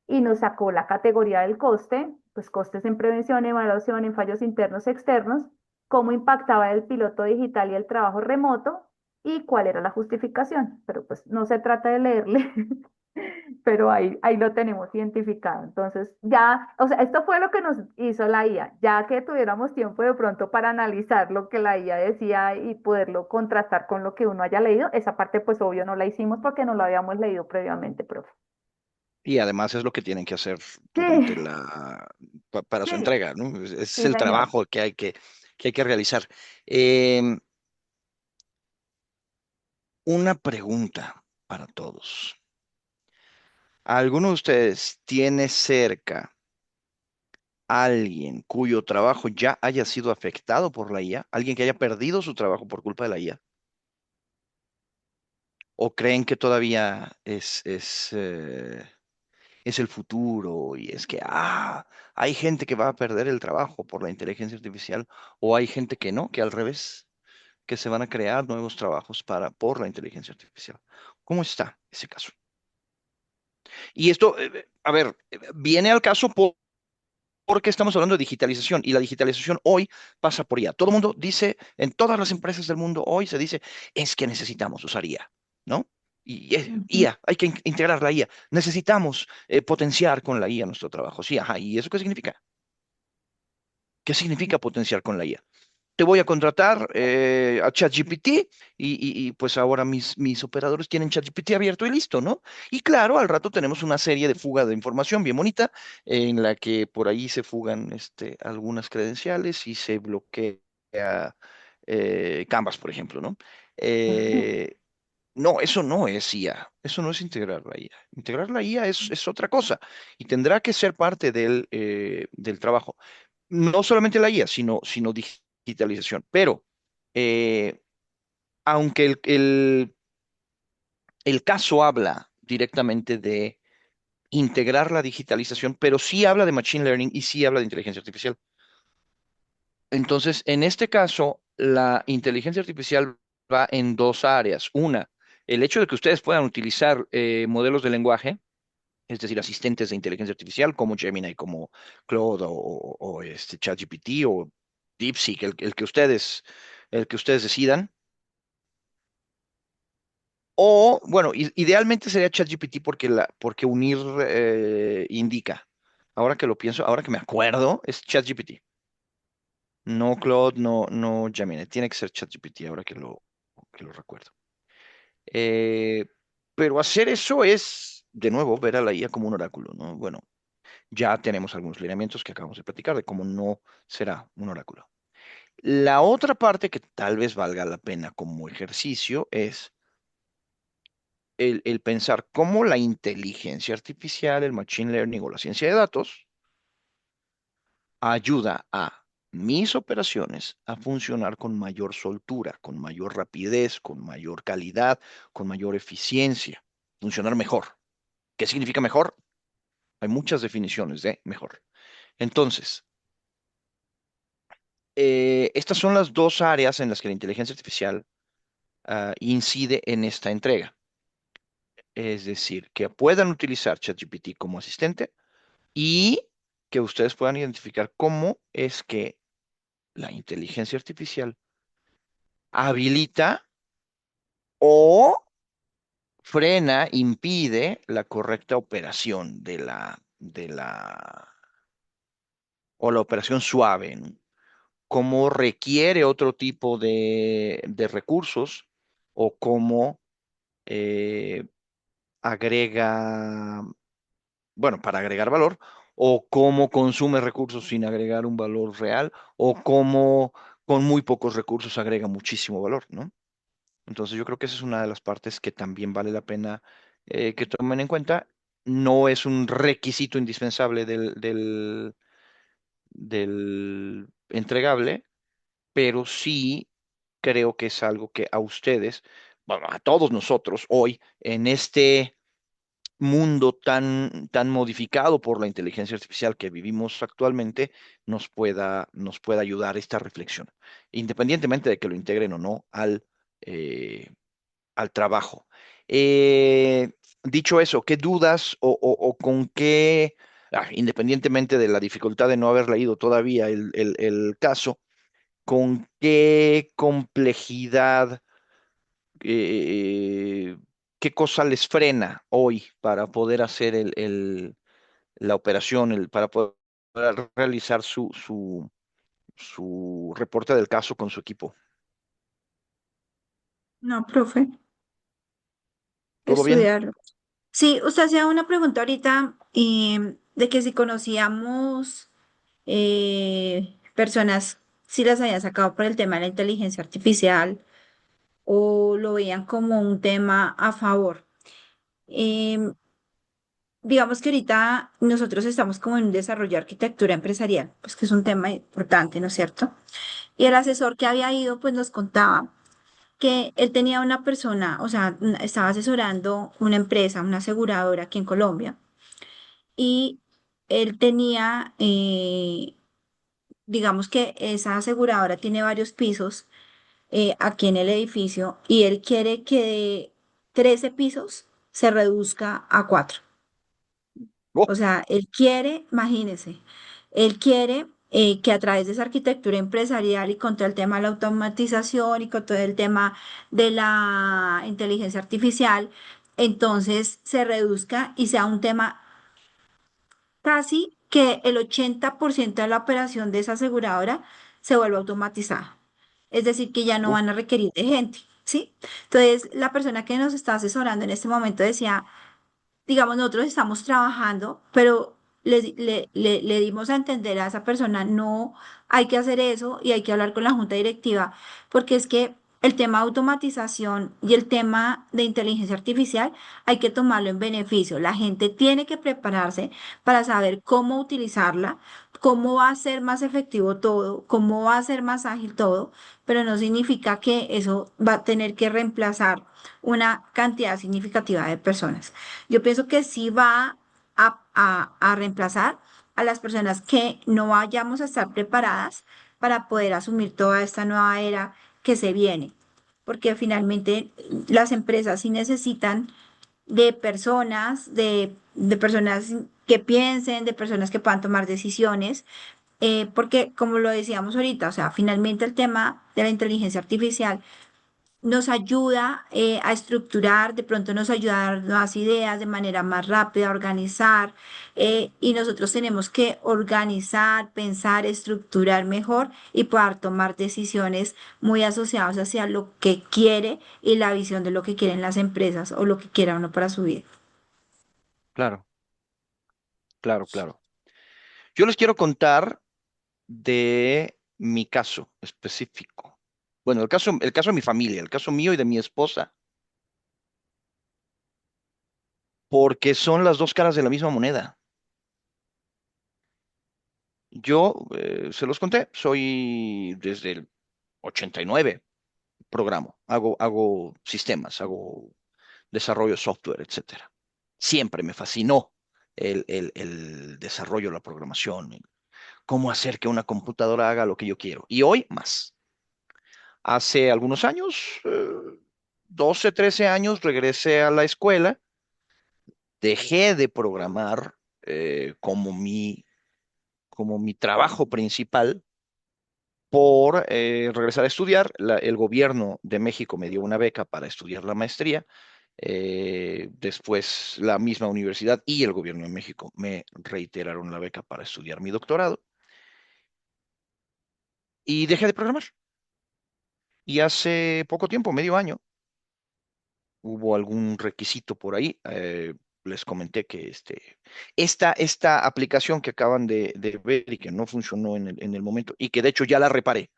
y nos sacó la categoría del coste, pues costes en prevención, evaluación, en fallos internos y externos, cómo impactaba el piloto digital y el trabajo remoto y cuál era la justificación. Pero pues no se trata de leerle, pero ahí lo tenemos identificado. Entonces, ya, o sea, esto fue lo que nos hizo la IA, ya que tuviéramos tiempo de pronto para analizar lo que la IA decía y poderlo contrastar con lo que uno haya leído. Esa parte, pues obvio, no la hicimos porque no lo habíamos leído previamente, profe. Y además es lo que tienen que hacer Sí, durante para su sí, entrega, ¿no? Ese es sí, el señor. trabajo que hay que realizar. Em, una pregunta para todos. ¿Alguno de ustedes tiene cerca alguien cuyo trabajo ya haya sido afectado por la IA? ¿Alguien que haya perdido su trabajo por culpa de la IA? ¿O creen que todavía es el futuro y es que, hay gente que va a perder el trabajo por la inteligencia artificial o hay gente que no, que al revés, que se van a crear nuevos trabajos por la inteligencia artificial? ¿Cómo está ese caso? Y esto, a ver, viene al caso porque estamos hablando de digitalización y la digitalización hoy pasa por IA. Todo el mundo dice, en todas las empresas del mundo hoy se dice, es que necesitamos usar IA, ¿no? Y Ujú. IA, hay que integrar la IA. Necesitamos potenciar con la IA nuestro trabajo. Sí, ajá. ¿Y eso qué significa? ¿Qué significa potenciar con la IA? Te voy a contratar a ChatGPT pues ahora mis operadores tienen ChatGPT abierto y listo, ¿no? Y claro, al rato tenemos una serie de fuga de información bien bonita en la que por ahí se fugan algunas credenciales y se bloquea Canvas, por ejemplo, ¿no? Eh, no, eso no es IA, eso no es integrar la IA. Integrar la IA es otra cosa y tendrá que ser parte del trabajo. no solamente la IA, sino digitalización. Pero eh, aunque el caso habla directamente de integrar la digitalización, pero sí habla de machine learning y sí habla de inteligencia artificial. Entonces, en este caso, la inteligencia artificial va en dos áreas. Una, el hecho de que ustedes puedan utilizar modelos de lenguaje, es decir, asistentes de inteligencia artificial como Gemini, como Claude o este ChatGPT o DeepSeek, el que ustedes decidan. O, bueno, idealmente sería ChatGPT porque unir indica. Ahora que lo pienso, ahora que me acuerdo, es ChatGPT. No Claude, no Gemini. Tiene que ser ChatGPT ahora que lo recuerdo. Eh, pero hacer eso es, de nuevo, ver a la IA como un oráculo, ¿no? Bueno, ya tenemos algunos lineamientos que acabamos de platicar de cómo no será un oráculo. La otra parte que tal vez valga la pena como ejercicio es el pensar cómo la inteligencia artificial, el machine learning o la ciencia de datos ayuda a mis operaciones a funcionar con mayor soltura, con mayor rapidez, con mayor calidad, con mayor eficiencia, funcionar mejor. ¿Qué significa mejor? Hay muchas definiciones de mejor. Entonces, estas son las dos áreas en las que la inteligencia artificial incide en esta entrega. Es decir, que puedan utilizar ChatGPT como asistente y que ustedes puedan identificar cómo es que la inteligencia artificial habilita o frena, impide la correcta operación o la operación suave, ¿no? Cómo requiere otro tipo de recursos o cómo eh, agrega, bueno, para agregar valor, o cómo consume recursos sin agregar un valor real, o cómo con muy pocos recursos agrega muchísimo valor, ¿no? Entonces yo creo que esa es una de las partes que también vale la pena que tomen en cuenta. No es un requisito indispensable del entregable, pero sí creo que es algo que a ustedes, bueno, a todos nosotros hoy, en este mundo tan modificado por la inteligencia artificial que vivimos actualmente, nos pueda ayudar esta reflexión, independientemente de que lo integren o no al trabajo. Eh, Dicho eso, ¿qué dudas o con qué, independientemente de la dificultad de no haber leído todavía el caso, con qué complejidad, eh, qué cosa les frena hoy para poder hacer la operación, para poder realizar su reporte del caso con su equipo? No, profe, ¿Todo bien? estudiarlo. Sí, usted hacía una pregunta ahorita de que si conocíamos personas, si las habían sacado por el tema de la inteligencia artificial o lo veían como un tema a favor. Em, digamos que ahorita nosotros estamos como en un desarrollo de arquitectura empresarial, pues que es un tema importante, ¿no es cierto? Y el asesor que había ido, pues nos contaba que él tenía una persona, o sea, estaba asesorando una empresa, una aseguradora aquí en Colombia, y él tenía, digamos que esa aseguradora tiene varios pisos aquí en el edificio y él quiere que de 13 pisos se reduzca a 4. Oh, O sea, él quiere, imagínese, él quiere que a través de esa arquitectura empresarial y con todo el tema de la automatización y con todo el tema de la inteligencia artificial, entonces se reduzca y sea un tema casi que el 80% de la operación de esa aseguradora se vuelva automatizada. Es decir, que ya no oh, van a requerir de gente, ¿sí? Entonces, la persona que nos está asesorando en este momento decía, digamos, nosotros estamos trabajando, pero le dimos a entender a esa persona, no hay que hacer eso y hay que hablar con la junta directiva, porque es que el tema de automatización y el tema de inteligencia artificial hay que tomarlo en beneficio. La gente tiene que prepararse para saber cómo utilizarla cómo va a ser más efectivo todo, cómo va a ser más ágil todo, pero no significa que eso va a tener que reemplazar una cantidad significativa de personas. Yo pienso que sí va a reemplazar a las personas que no vayamos a estar preparadas para poder asumir toda esta nueva era que se viene, porque finalmente las empresas sí necesitan de personas que piensen, de personas que puedan tomar decisiones, porque como lo decíamos ahorita, o sea, finalmente el tema de la inteligencia artificial nos ayuda a estructurar, de pronto nos ayuda a dar nuevas ideas de manera más rápida, a organizar, y nosotros tenemos que organizar, pensar, estructurar mejor y poder tomar decisiones muy asociadas hacia lo que quiere y la visión de lo que quieren las empresas o lo que quiera uno para su vida. Claro, claro, claro. Yo les quiero contar de mi caso específico. Bueno, el caso de mi familia, el caso mío y de mi esposa, porque son las dos caras de la misma moneda. Yo, se los conté, soy desde el 89 programo, hago sistemas, hago desarrollo de software, etcétera. Siempre me fascinó el desarrollo, la programación, cómo hacer que una computadora haga lo que yo quiero. Y hoy más. Hace algunos años, 12, 13 años, regresé a la escuela, dejé de programar como mi trabajo principal por regresar a estudiar. El gobierno de México me dio una beca para estudiar la maestría. Después la misma universidad y el gobierno de México me reiteraron la beca para estudiar mi doctorado y dejé de programar. Y hace poco tiempo, medio año, hubo algún requisito por ahí. Les comenté que esta aplicación que acaban de ver y que no funcionó en el momento y que de hecho ya la reparé.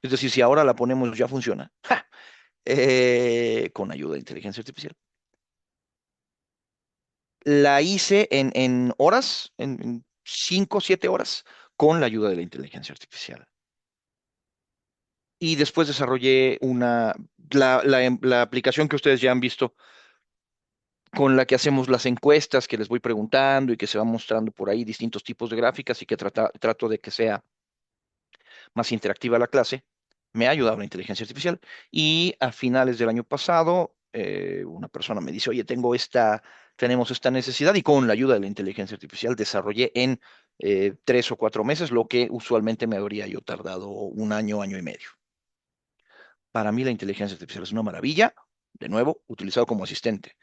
Es decir, si ahora la ponemos ya funciona. ¡Ja! Con ayuda de inteligencia artificial. La hice en horas, en 5, 7 horas, con la ayuda de la inteligencia artificial. Y después desarrollé la aplicación que ustedes ya han visto, con la que hacemos las encuestas, que les voy preguntando y que se va mostrando por ahí distintos tipos de gráficas y que trato de que sea más interactiva la clase. Me ha ayudado la inteligencia artificial. Y a finales del año pasado, una persona me dice, oye, tenemos esta necesidad y con la ayuda de la inteligencia artificial desarrollé en 3 o 4 meses lo que usualmente me habría yo tardado un año, año y medio. Para mí la inteligencia artificial es una maravilla, de nuevo, utilizado como asistente.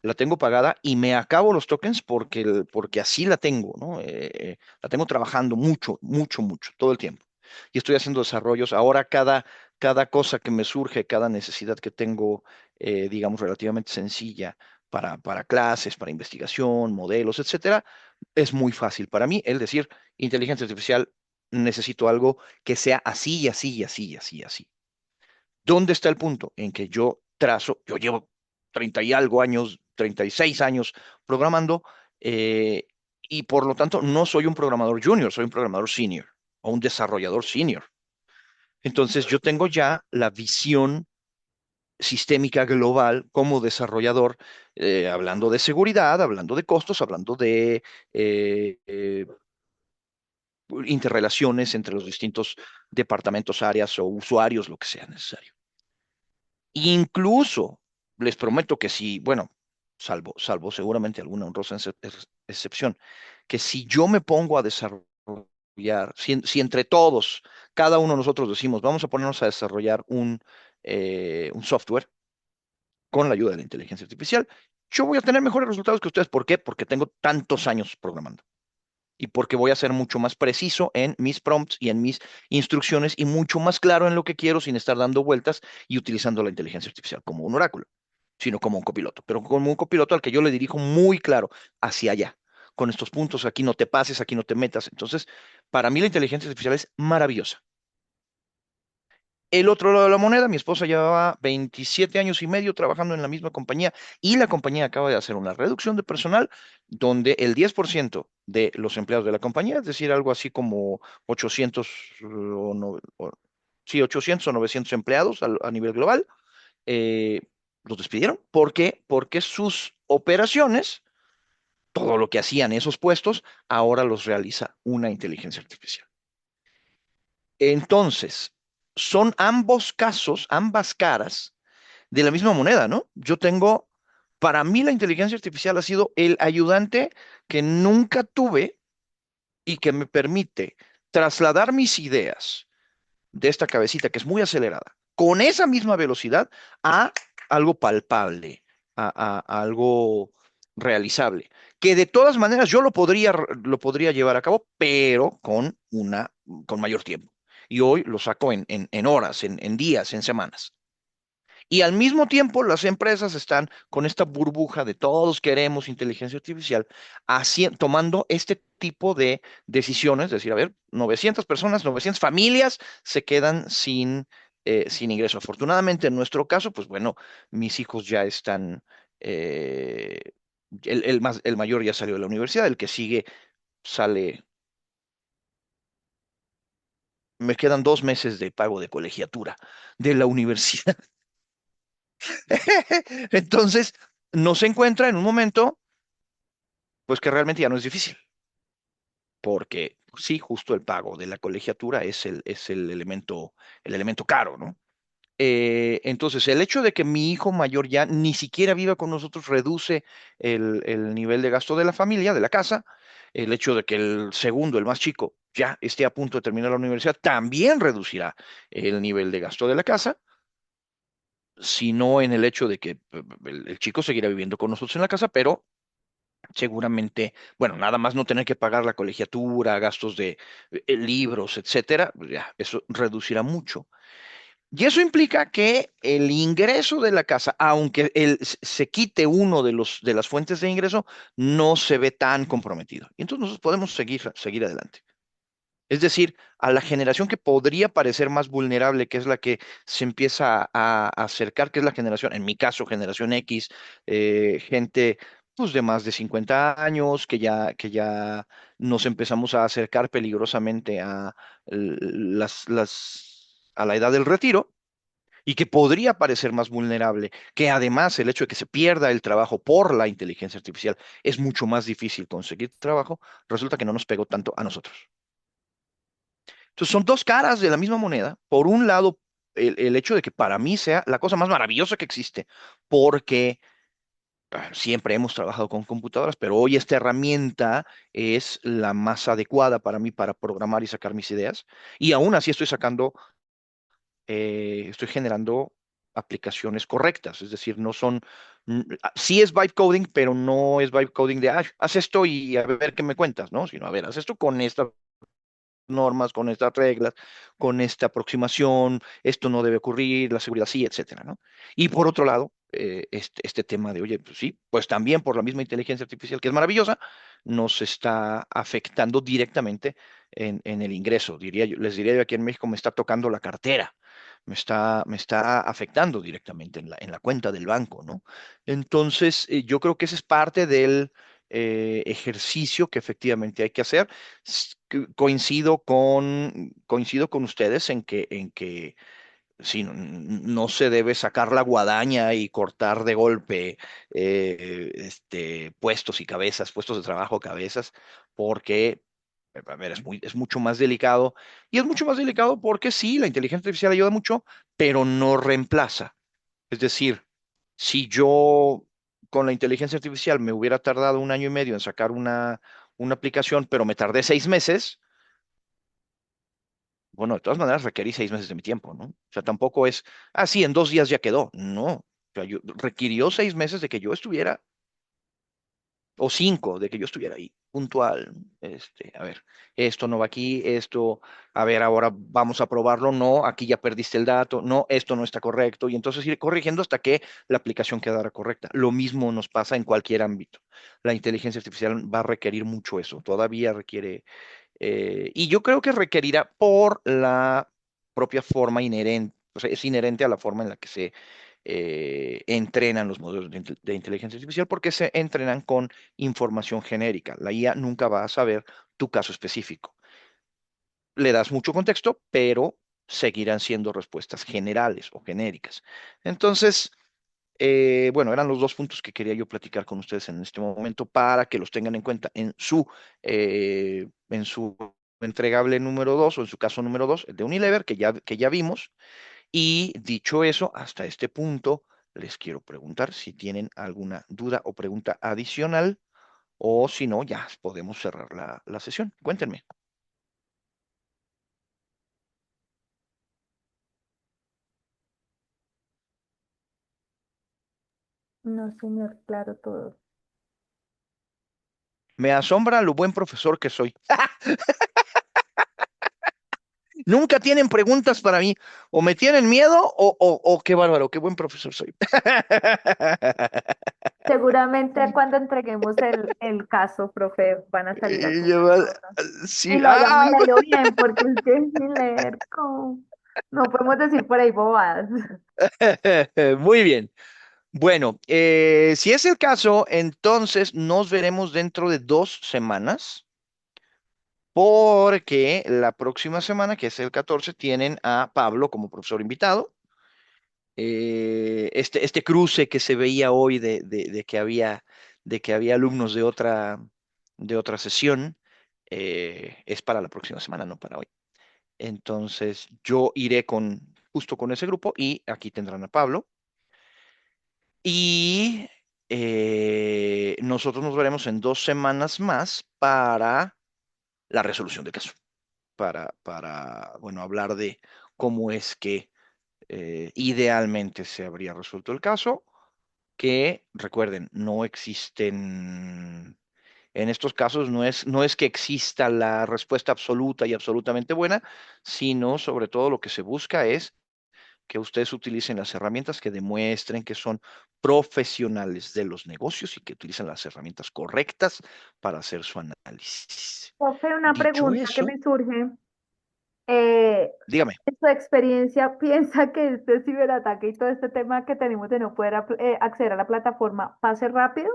La tengo pagada y me acabo los tokens porque así la tengo, ¿no? La tengo trabajando mucho, mucho, mucho, todo el tiempo. Y estoy haciendo desarrollos. Ahora cada cosa que me surge, cada necesidad que tengo, digamos, relativamente sencilla para clases, para investigación, modelos, etcétera, es muy fácil para mí el decir, inteligencia artificial, necesito algo que sea así y así y así y así y así. ¿Dónde está el punto en que yo llevo 30 y algo años, 36 años programando, eh, y por lo tanto no soy un programador junior, soy un programador senior o un desarrollador senior? Entonces yo tengo ya la visión sistémica global como desarrollador, hablando de seguridad, hablando de costos, hablando de interrelaciones entre los distintos departamentos, áreas o usuarios, lo que sea necesario. Incluso les prometo que si, bueno, salvo seguramente alguna honrosa excepción, que si yo me pongo a desarrollar, si entre todos, cada uno de nosotros decimos, vamos a ponernos a desarrollar un software con la ayuda de la inteligencia artificial, yo voy a tener mejores resultados que ustedes. ¿Por qué? Porque tengo tantos años programando y porque voy a ser mucho más preciso en mis prompts y en mis instrucciones y mucho más claro en lo que quiero sin estar dando vueltas y utilizando la inteligencia artificial como un oráculo, sino como un copiloto, pero como un copiloto al que yo le dirijo muy claro hacia allá. Con estos puntos, aquí no te pases, aquí no te metas. Entonces, para mí la inteligencia artificial es maravillosa. El otro lado de la moneda, mi esposa llevaba 27 años y medio trabajando en la misma compañía y la compañía acaba de hacer una reducción de personal donde el 10% de los empleados de la compañía, es decir, algo así como 800 o sí, 800 o 900 empleados a nivel global, eh, los despidieron. ¿Por qué? Porque sus operaciones, todo lo que hacían esos puestos, ahora los realiza una inteligencia artificial. Entonces, son ambos casos, ambas caras de la misma moneda, ¿no? Para mí la inteligencia artificial ha sido el ayudante que nunca tuve y que me permite trasladar mis ideas de esta cabecita que es muy acelerada, con esa misma velocidad a algo palpable, a algo realizable, que de todas maneras yo lo podría llevar a cabo, pero con mayor tiempo. Y hoy lo saco en horas, en días, en semanas. Y al mismo tiempo, las empresas están con esta burbuja de todos queremos inteligencia artificial, tomando este tipo de decisiones, es decir, a ver, 900 personas, 900 familias se quedan sin ingreso. Afortunadamente, en nuestro caso, pues bueno, mis hijos ya están, eh, el mayor ya salió de la universidad, el que sigue sale, me quedan 2 meses de pago de colegiatura de la universidad. Entonces, no se encuentra en un momento, pues que realmente ya no es difícil, porque sí, justo el pago de la colegiatura es el elemento caro, ¿no? Entonces, el hecho de que mi hijo mayor ya ni siquiera viva con nosotros reduce el nivel de gasto de la familia, de la casa. El hecho de que el segundo, el más chico, ya esté a punto de terminar la universidad, también reducirá el nivel de gasto de la casa, sino en el hecho de que el chico seguirá viviendo con nosotros en la casa, pero seguramente, bueno, nada más no tener que pagar la colegiatura, gastos de libros, etcétera, pues ya, eso reducirá mucho. Y eso implica que el ingreso de la casa, aunque se quite uno de las fuentes de ingreso, no se ve tan comprometido. Y entonces nosotros podemos seguir adelante. Es decir, a la generación que podría parecer más vulnerable, que es la que se empieza a acercar, que es la generación, en mi caso, generación X, gente pues de más de 50 años, que ya nos empezamos a acercar peligrosamente a la edad del retiro, y que podría parecer más vulnerable, que además el hecho de que se pierda el trabajo por la inteligencia artificial es mucho más difícil conseguir trabajo, resulta que no nos pegó tanto a nosotros. Entonces son dos caras de la misma moneda. Por un lado, el hecho de que para mí sea la cosa más maravillosa que existe, porque siempre hemos trabajado con computadoras, pero hoy esta herramienta es la más adecuada para mí para programar y sacar mis ideas. Y aún así estoy generando aplicaciones correctas, es decir, no son, sí es vibe coding, pero no es vibe coding de, haz esto y a ver qué me cuentas, ¿no? Sino, a ver, haz esto con esta normas, con estas reglas, con esta aproximación, esto no debe ocurrir, la seguridad sí, etcétera, ¿no? Y por otro lado, este tema de, oye, pues sí, pues también por la misma inteligencia artificial que es maravillosa, nos está afectando directamente en el ingreso. Les diría yo aquí en México, me está tocando la cartera. Me está afectando directamente en la cuenta del banco, ¿no? Entonces, yo creo que ese es parte del ejercicio que efectivamente hay que hacer. Coincido con ustedes en que sí, no se debe sacar la guadaña y cortar de golpe puestos y cabezas, puestos de trabajo, cabezas, porque, a ver, es mucho más delicado. Y es mucho más delicado porque sí, la inteligencia artificial ayuda mucho, pero no reemplaza. Es decir, si yo con la inteligencia artificial me hubiera tardado un año y medio en sacar una aplicación, pero me tardé 6 meses, bueno, de todas maneras requerí 6 meses de mi tiempo, ¿no? O sea, tampoco es, sí, en 2 días ya quedó. No. O sea, requirió 6 meses de que yo estuviera, o 5, de que yo estuviera ahí, puntual. A ver, esto no va aquí, esto, a ver, ahora vamos a probarlo, no, aquí ya perdiste el dato, no, esto no está correcto, y entonces ir corrigiendo hasta que la aplicación quedara correcta. Lo mismo nos pasa en cualquier ámbito. La inteligencia artificial va a requerir mucho eso, todavía requiere, y yo creo que requerirá por la propia forma inherente O sea, es inherente a la forma en la que se entrenan los modelos de inteligencia artificial porque se entrenan con información genérica. La IA nunca va a saber tu caso específico. Le das mucho contexto, pero seguirán siendo respuestas generales o genéricas. Entonces, bueno, eran los dos puntos que quería yo platicar con ustedes en este momento para que los tengan en cuenta en su entregable número 2 o en su caso número 2, el de Unilever, que ya vimos. Y dicho eso, hasta este punto, les quiero preguntar si tienen alguna duda o pregunta adicional o si no, ya podemos cerrar la sesión. Cuéntenme. No, señor, claro, todo. Me asombra lo buen profesor que soy. Nunca tienen preguntas para mí. O me tienen miedo o qué bárbaro, qué buen profesor soy. Seguramente cuando entreguemos el caso, profe, van a salir Y algunas yo, cosas. Y sí, lo hayamos ah, leído bien, porque es que sin leer, no podemos decir por ahí bobadas. muy bien. Bueno, si es el caso, entonces nos veremos dentro de 2 semanas, porque la próxima semana, que es el 14, tienen a Pablo como profesor invitado. Este cruce que se veía hoy de que había alumnos de otra sesión, es para la próxima semana, no para hoy. Entonces, yo iré justo con ese grupo y aquí tendrán a Pablo. Y nosotros nos veremos en 2 semanas más para la resolución del caso, bueno, hablar de cómo es que idealmente se habría resuelto el caso, que recuerden, no existen, en estos casos no es que exista la respuesta absoluta y absolutamente buena, sino sobre todo lo que se busca es que ustedes utilicen las herramientas que demuestren que son profesionales de los negocios y que utilizan las herramientas correctas para hacer su análisis. Profe, una Dicho pregunta que eso, me surge. Eh, dígame. en su experiencia, ¿piensa que este ciberataque y todo este tema que tenemos de no poder acceder a la plataforma pase rápido?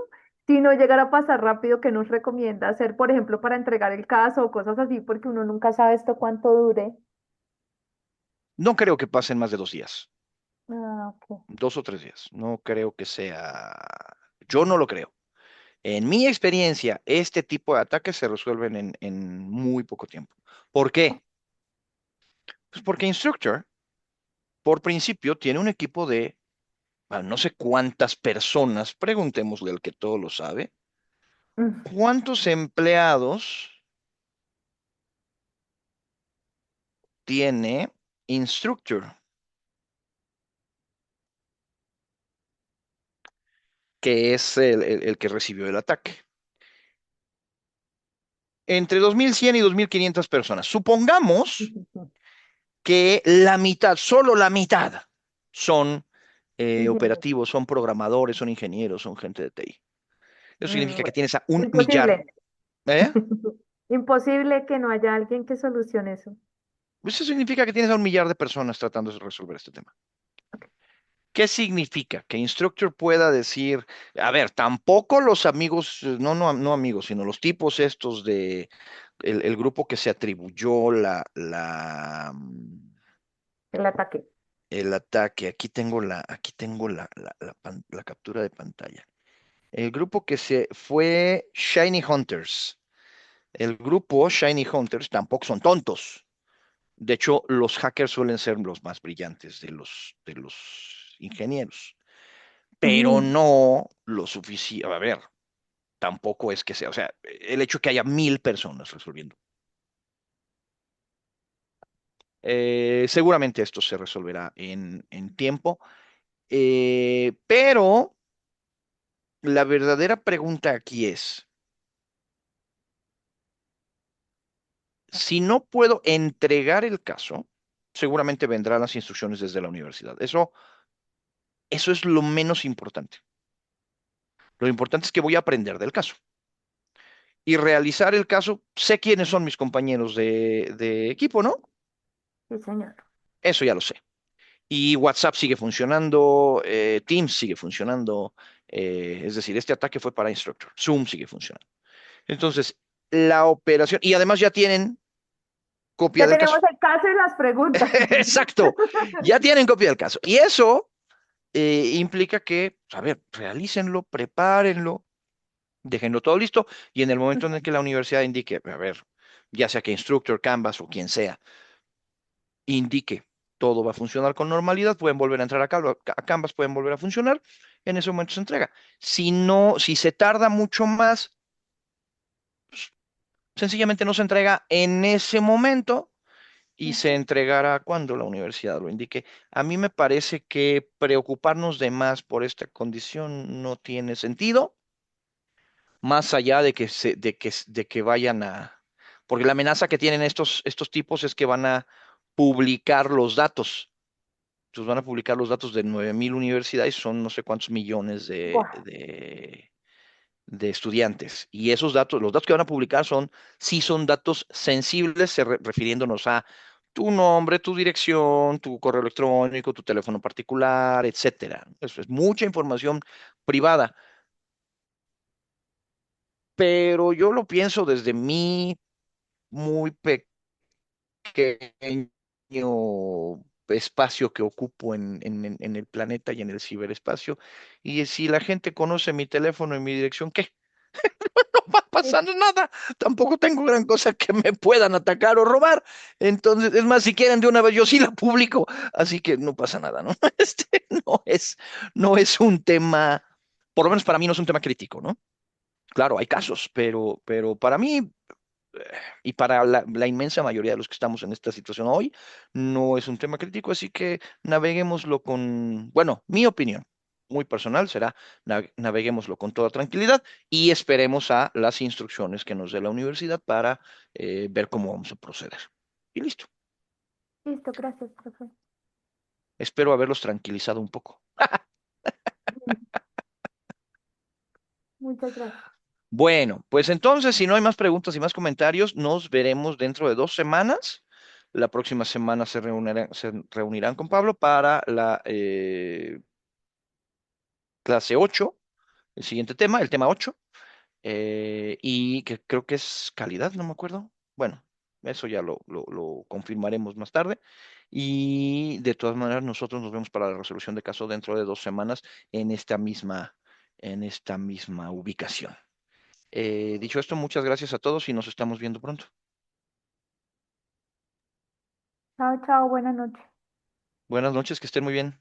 Si no llegara a pasar rápido, ¿qué nos recomienda hacer, por ejemplo, para entregar el caso o cosas así? Porque uno nunca sabe esto cuánto dure. No creo que pasen más de 2 días, Ah, ok. 2 o 3 días. No creo que sea, yo no lo creo. En mi experiencia, este tipo de ataques se resuelven en muy poco tiempo. ¿Por qué? Pues porque Instructor, por principio, tiene un equipo de no sé cuántas personas, preguntémosle al que todo lo sabe, Mm, ¿cuántos empleados tiene Instructor, que es el que recibió el ataque? Entre 2.100 y 2.500 personas. Supongamos que la mitad, solo la mitad, son Ingenieros. operativos, son programadores, son ingenieros, son gente de TI. Eso significa que Bueno, tienes a 1 millar. imposible. ¿Eh? Imposible que no haya alguien que solucione eso. Eso significa que tienes a 1 millar de personas tratando de resolver este tema. ¿Qué significa? Que Instructor pueda decir, a ver, tampoco los amigos, no amigos, sino los tipos estos el grupo que se atribuyó El ataque. el ataque. Aquí tengo la captura de pantalla. El grupo que se fue Shiny Hunters. El grupo Shiny Hunters tampoco son tontos. De hecho, los hackers suelen ser los más brillantes de los ingenieros, pero Mm, no lo suficiente. A ver, tampoco es que sea, o sea, el hecho de que haya 1.000 personas resolviendo. Seguramente esto se resolverá en tiempo, pero la verdadera pregunta aquí es, si no puedo entregar el caso, seguramente vendrán las instrucciones desde la universidad. Eso es lo menos importante. Lo importante es que voy a aprender del caso y realizar el caso. Sé quiénes son mis compañeros de equipo, ¿no? sí, señor. Eso ya lo sé. Y WhatsApp sigue funcionando, Teams sigue funcionando, es decir, este ataque fue para Instructor, Zoom sigue funcionando. Entonces, la operación, y además ya tienen copia Ya del tenemos caso. el caso y las preguntas. Exacto, ya tienen copia del caso. Y eso implica que, a ver, realícenlo, prepárenlo, déjenlo todo listo, y en el momento en el que la universidad indique, a ver, ya sea que Instructor, Canvas o quien sea, indique todo va a funcionar con normalidad, pueden volver a entrar a Canvas, pueden volver a funcionar, en ese momento se entrega. Si no, si se tarda mucho más, sencillamente no se entrega en ese momento y se entregará cuando la universidad lo indique. A mí me parece que preocuparnos de más por esta condición no tiene sentido, más allá de que, de que vayan a... Porque la amenaza que tienen estos tipos es que van a publicar los datos. Entonces van a publicar los datos de 9.000 universidades, son no sé cuántos millones Buah. de estudiantes. Y esos datos, los datos que van a publicar sí son datos sensibles, refiriéndonos a tu nombre, tu dirección, tu correo electrónico, tu teléfono particular, etcétera. Eso es mucha información privada. Pero yo lo pienso desde mi muy pequeño espacio que ocupo en el planeta y en el ciberespacio. Y si la gente conoce mi teléfono y mi dirección, ¿qué? No va pasando nada. Tampoco tengo gran cosa que me puedan atacar o robar. Entonces, es más, si quieren de una vez, yo sí la publico. Así que no pasa nada, ¿no? No es un tema, por lo menos para mí no es un tema crítico, ¿no? Claro, hay casos, pero para mí y para la inmensa mayoría de los que estamos en esta situación hoy, no es un tema crítico, así que naveguémoslo con, bueno, mi opinión muy personal será, naveguémoslo con toda tranquilidad y esperemos a las instrucciones que nos dé la universidad para ver cómo vamos a proceder. Y listo. Listo, gracias, profe. Espero haberlos tranquilizado un poco. Muchas gracias. Bueno, pues entonces, si no hay más preguntas y más comentarios, nos veremos dentro de 2 semanas. La próxima semana se reunirán con Pablo para la clase 8, el siguiente tema, el tema 8, y que creo que es calidad, no me acuerdo. Bueno, eso ya lo confirmaremos más tarde. Y de todas maneras, nosotros nos vemos para la resolución de caso dentro de 2 semanas en esta misma ubicación. Dicho esto, muchas gracias a todos y nos estamos viendo pronto. Chao, chao, buenas noches. Buenas noches, que estén muy bien.